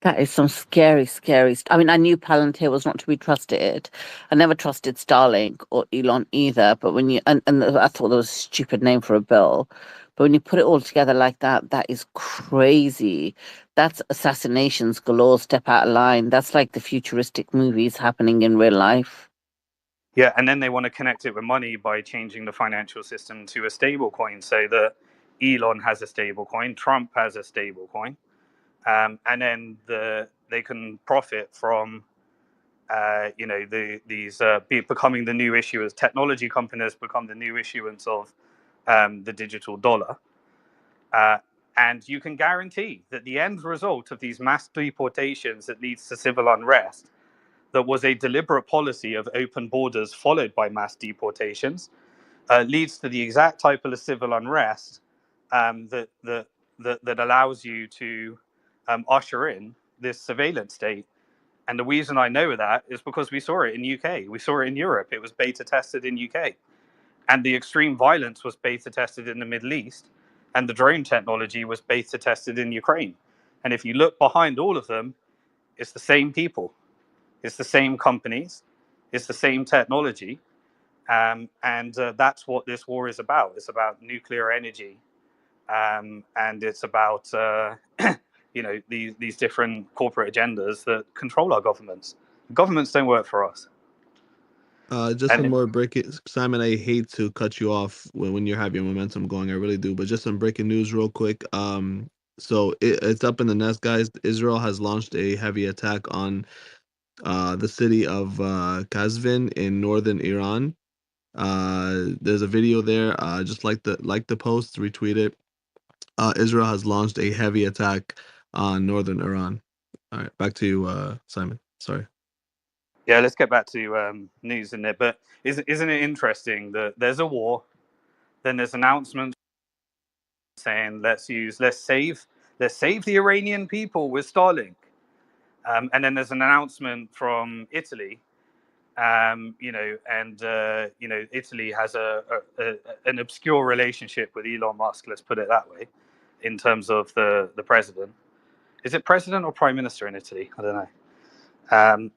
That is some scary, scary. I mean, I knew Palantir was not to be trusted. I never trusted Starlink or Elon either. But when you and I thought that was a stupid name for a bill. But when you put it all together like that, that is crazy. That's assassinations galore. Step out of line. That's like the futuristic movies happening in real life. Yeah, and then they want to connect it with money by changing the financial system to a stable coin, so that Elon has a stable coin, Trump has a stable coin, and then they can profit from becoming the new issuers. Technology companies become the new issuance of the digital dollar, and you can guarantee that the end result of these mass deportations that leads to civil unrest, that was a deliberate policy of open borders followed by mass deportations, leads to the exact type of civil unrest that allows you to usher in this surveillance state. And the reason I know that is because we saw it in UK, we saw it in Europe. It was beta tested in UK, and the extreme violence was beta tested in the Middle East, and the drone technology was beta tested in Ukraine. And if you look behind all of them, it's the same people, it's the same companies, it's the same technology. And that's what this war is about. It's about nuclear energy, and it's about these different corporate agendas that control our governments. Governments don't work for us. Just some more breaking, Simon. I hate to cut you off when you have your momentum going. I really do, but just some breaking news, real quick. So it's up in the nest, guys. Israel has launched a heavy attack on the city of Kazvin in northern Iran. There's a video there. Just like the post, retweet it. Israel has launched a heavy attack on northern Iran. All right, back to you, Simon. Sorry. Yeah, let's get back to news in there. But isn't it interesting that there's a war, then there's announcements saying let's save the Iranian people with Starlink, and then there's an announcement from Italy. Italy has an obscure relationship with Elon Musk. Let's put it that way, in terms of the president. Is it president or prime minister in Italy? I don't know.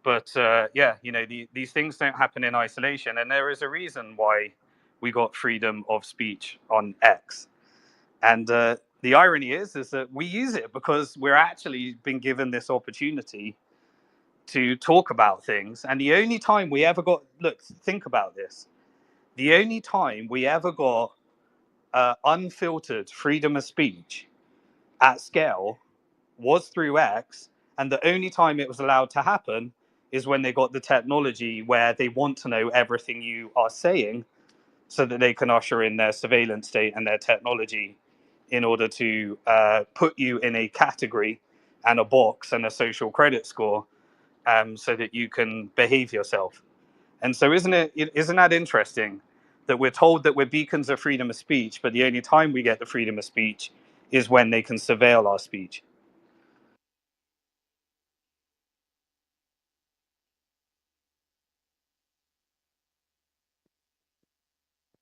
But these things don't happen in isolation, and there is a reason why we got freedom of speech on X. And the irony is that we use it because we're actually been given this opportunity to talk about things. And the only time we ever got, think about this. The only time we ever got unfiltered freedom of speech at scale was through X. And the only time it was allowed to happen is when they got the technology where they want to know everything you are saying, so that they can usher in their surveillance state and their technology in order to put you in a category and a box and a social credit score, so that you can behave yourself. And so isn't that interesting that we're told that we're beacons of freedom of speech, but the only time we get the freedom of speech is when they can surveil our speech.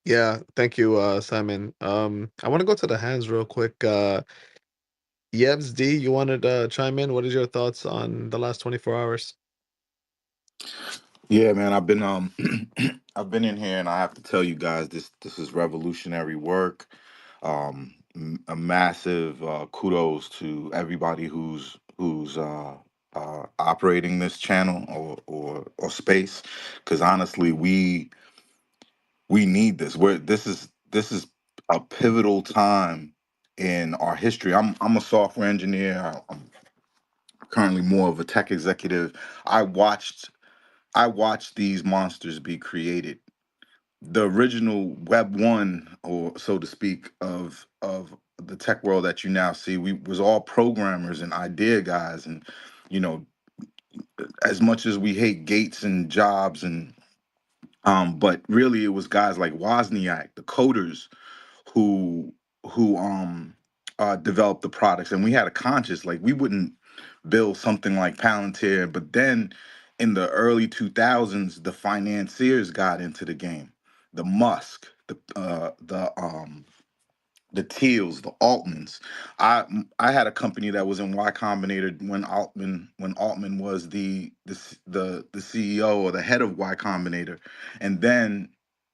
Yeah, thank you, Simon. I want to go to the hands real quick. Yevs D, you wanted to chime in? What is your thoughts on the last 24 hours? Yeah, man, I've been I've been in here, and I have to tell you guys, this is revolutionary work. A massive kudos to everybody who's operating this channel or space, because honestly, we need this. This is a pivotal time in our history. I'm a software engineer. I'm currently more of a tech executive. I watched these monsters be created. The original Web one, or so to speak, of the tech world that you now see, we was all programmers and idea guys, and you know, as much as we hate Gates and Jobs, and but really it was guys like Wozniak, the coders, who who developed the products, and we had a conscience. Like, we wouldn't build something like Palantir, but then in the early 2000s, the financiers got into the game. the Musk, the Teals, the Altmans. I had a company that was in Y Combinator when Altman was the CEO or the head of Y Combinator, and then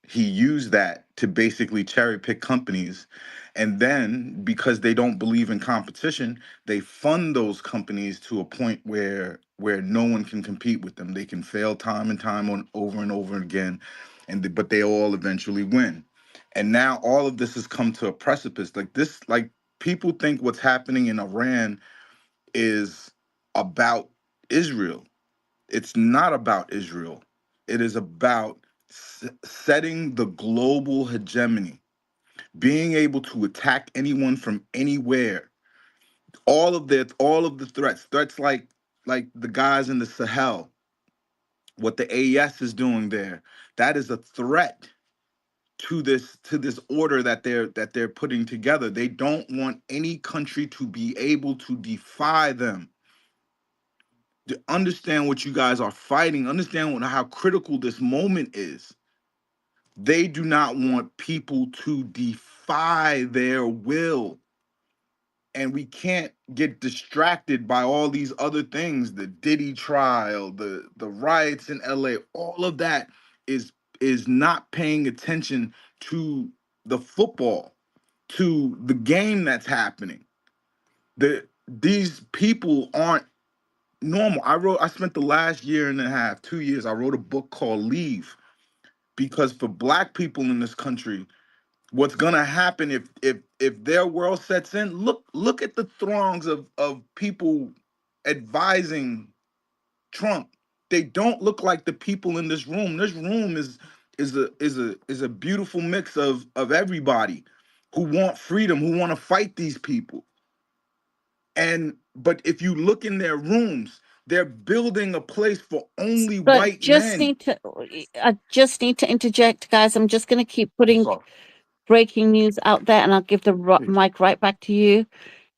he used that to basically cherry pick companies, and then because they don't believe in competition, they fund those companies to a point where no one can compete with them. They can fail time and time on over and over again, but they all eventually win. And now all of this has come to a precipice. Like people think what's happening in Iran is about Israel. It's not about Israel. It is about setting the global hegemony, being able to attack anyone from anywhere. All of the threats like the guys in the Sahel, what the AES is doing there, that is a threat to this order that they're putting together. They don't want any country to be able to defy them. To understand what you guys are fighting, understand how critical this moment is. They do not want people to defy their will. And we can't get distracted by all these other things, the Diddy trial, the riots in LA, all of that is not paying attention to the football, to the game that's happening. These people aren't normal. I spent the last year and a half, 2 years, I wrote a book called Leave, because for black people in this country, what's gonna happen if their world sets in, look at the throngs of people advising Trump. They don't look like the people in this room. This room is a beautiful mix of everybody who want freedom, who want to fight these people. But if you look in their rooms, they're building a place for only But white men. I just need to interject, guys. I'm just going to keep putting Sorry. breaking news out there, and I'll give the Please. mic right back to you.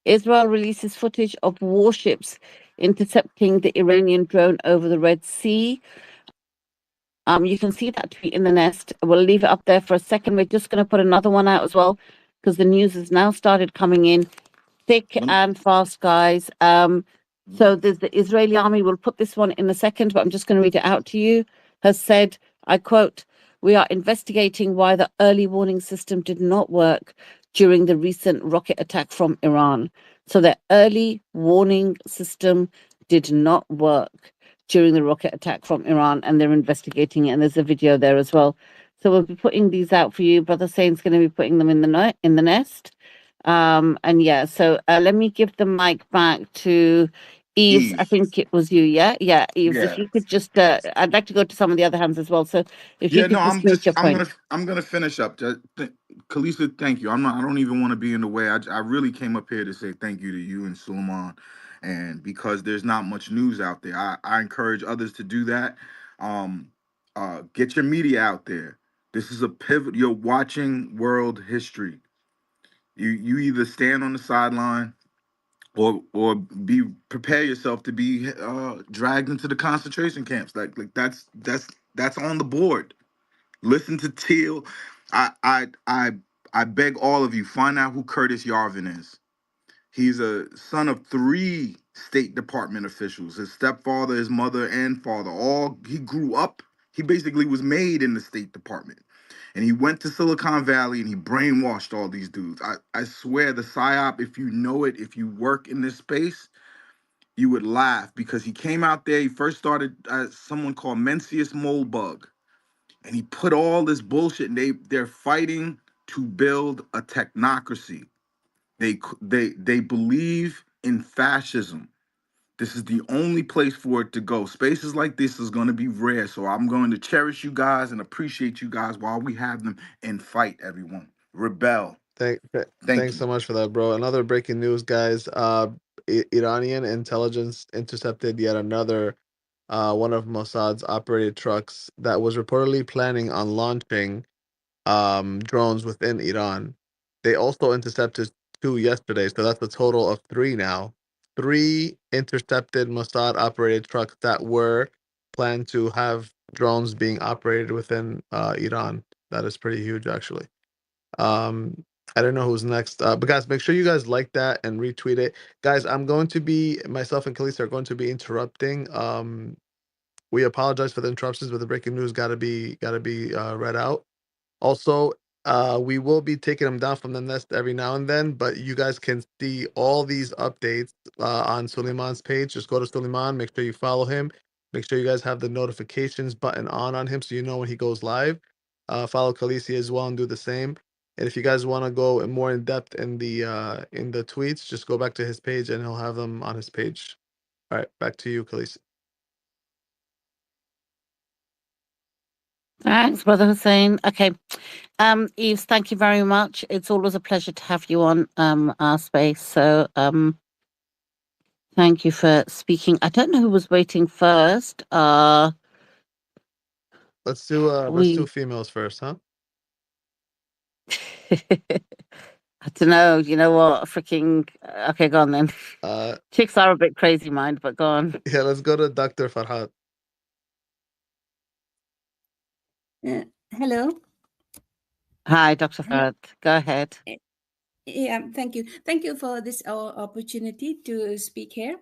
Israel releases footage of warships intercepting the Iranian drone over the Red Sea. You can see that tweet in the nest. We'll leave it up there for a second. We're just going to put another one out as well, because the news has now started coming in thick and fast, guys. So there's the Israeli army. We'll put this one in a second, but I'm just going to read it out to you. Has said, I quote, "We are investigating why the early warning system did not work during the recent rocket attack from Iran." So the early warning system did not work during the rocket attack from Iran, and they're investigating it. And there's a video there as well. So we'll be putting these out for you. Brother Saint's going to be putting them in the nest. And yeah, so let me give the mic back to Eves. I Eve. think it was you, yeah? Yeah, Eves, if Yeah. you could just, I'd like to go to some of the other hands as well. So if you Yeah, no, could just make your point. I'm gonna finish up. Kalisa, thank you. I don't even want to be in the way. I really came up here to say thank you to you and Suleiman, and because there's not much news out there, I encourage others to do that. Um, get your media out there. This is a pivot. You're watching world history. You either stand on the sideline or be prepare yourself to be dragged into the concentration camps. Like that's on the board. Listen to Teal. I I I I beg all of you, find out who Curtis Yarvin is. He's a son of 3 State Department officials. His stepfather, his mother, and father. All he grew up. He basically was made in the State Department. And he went to Silicon Valley and he brainwashed all these dudes. I swear the PSYOP, if you know it, if you work in this space, you would laugh because he came out there. He first started as someone called Mencius Moldbug, and he put all this bullshit. And they're fighting to build a technocracy. They believe in fascism. This is the only place for it to go. Spaces like this is going to be rare. So I'm going to cherish you guys and appreciate you guys while we have them, and fight, everyone. Rebel. Thank Thanks you. so much for that, bro. Another breaking news, guys. Iranian intelligence intercepted yet another one of Mossad's operated trucks that was reportedly planning on launching drones within Iran. They also intercepted 2 yesterday, so that's a total of 3 now. 3 intercepted Mossad operated trucks that were planned to have drones being operated within Iran. That is pretty huge, actually. I don't know who's next, but guys, make sure you guys like that and retweet it. Guys, myself and Khaleesi are going to be interrupting. We apologize for the interruptions, but the breaking news gotta be read out. Also, we will be taking them down from the nest every now and then, but you guys can see all these updates on Suleiman's page. Just go to Suleiman, make sure you follow him. Make sure you guys have the notifications button on him so you know when he goes live. Follow Khaleesi as well and do the same. And if you guys want to go more in depth in the tweets, just go back to his page and he'll have them on his page. All right, back to you, Khaleesi. Thanks, Brother Hussein. Okay. Eves, thank you very much. It's always a pleasure to have you on our space. So thank you for speaking. I don't know who was waiting first. Let's do females first, huh? I don't know. You know what? Freaking. Okay, go on then. Chicks are a bit crazy mind, but go on. Yeah, let's go to Dr. Farhad. Hello. Hi, Dr. Farhad. Go ahead. Yeah, thank you. Thank you for this opportunity to speak here.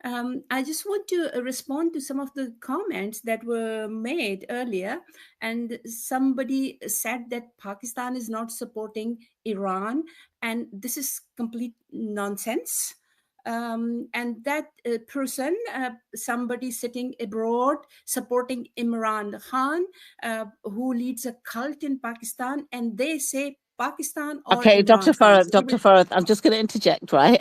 I just want to respond to some of the comments that were made earlier. And somebody said that Pakistan is not supporting Iran, and this is complete nonsense. And that person, somebody sitting abroad supporting Imran Khan, who leads a cult in Pakistan, and they say Pakistan or Okay, Imran Dr. Khan. Farhad, Dr. Farhad, I'm just going to interject, right?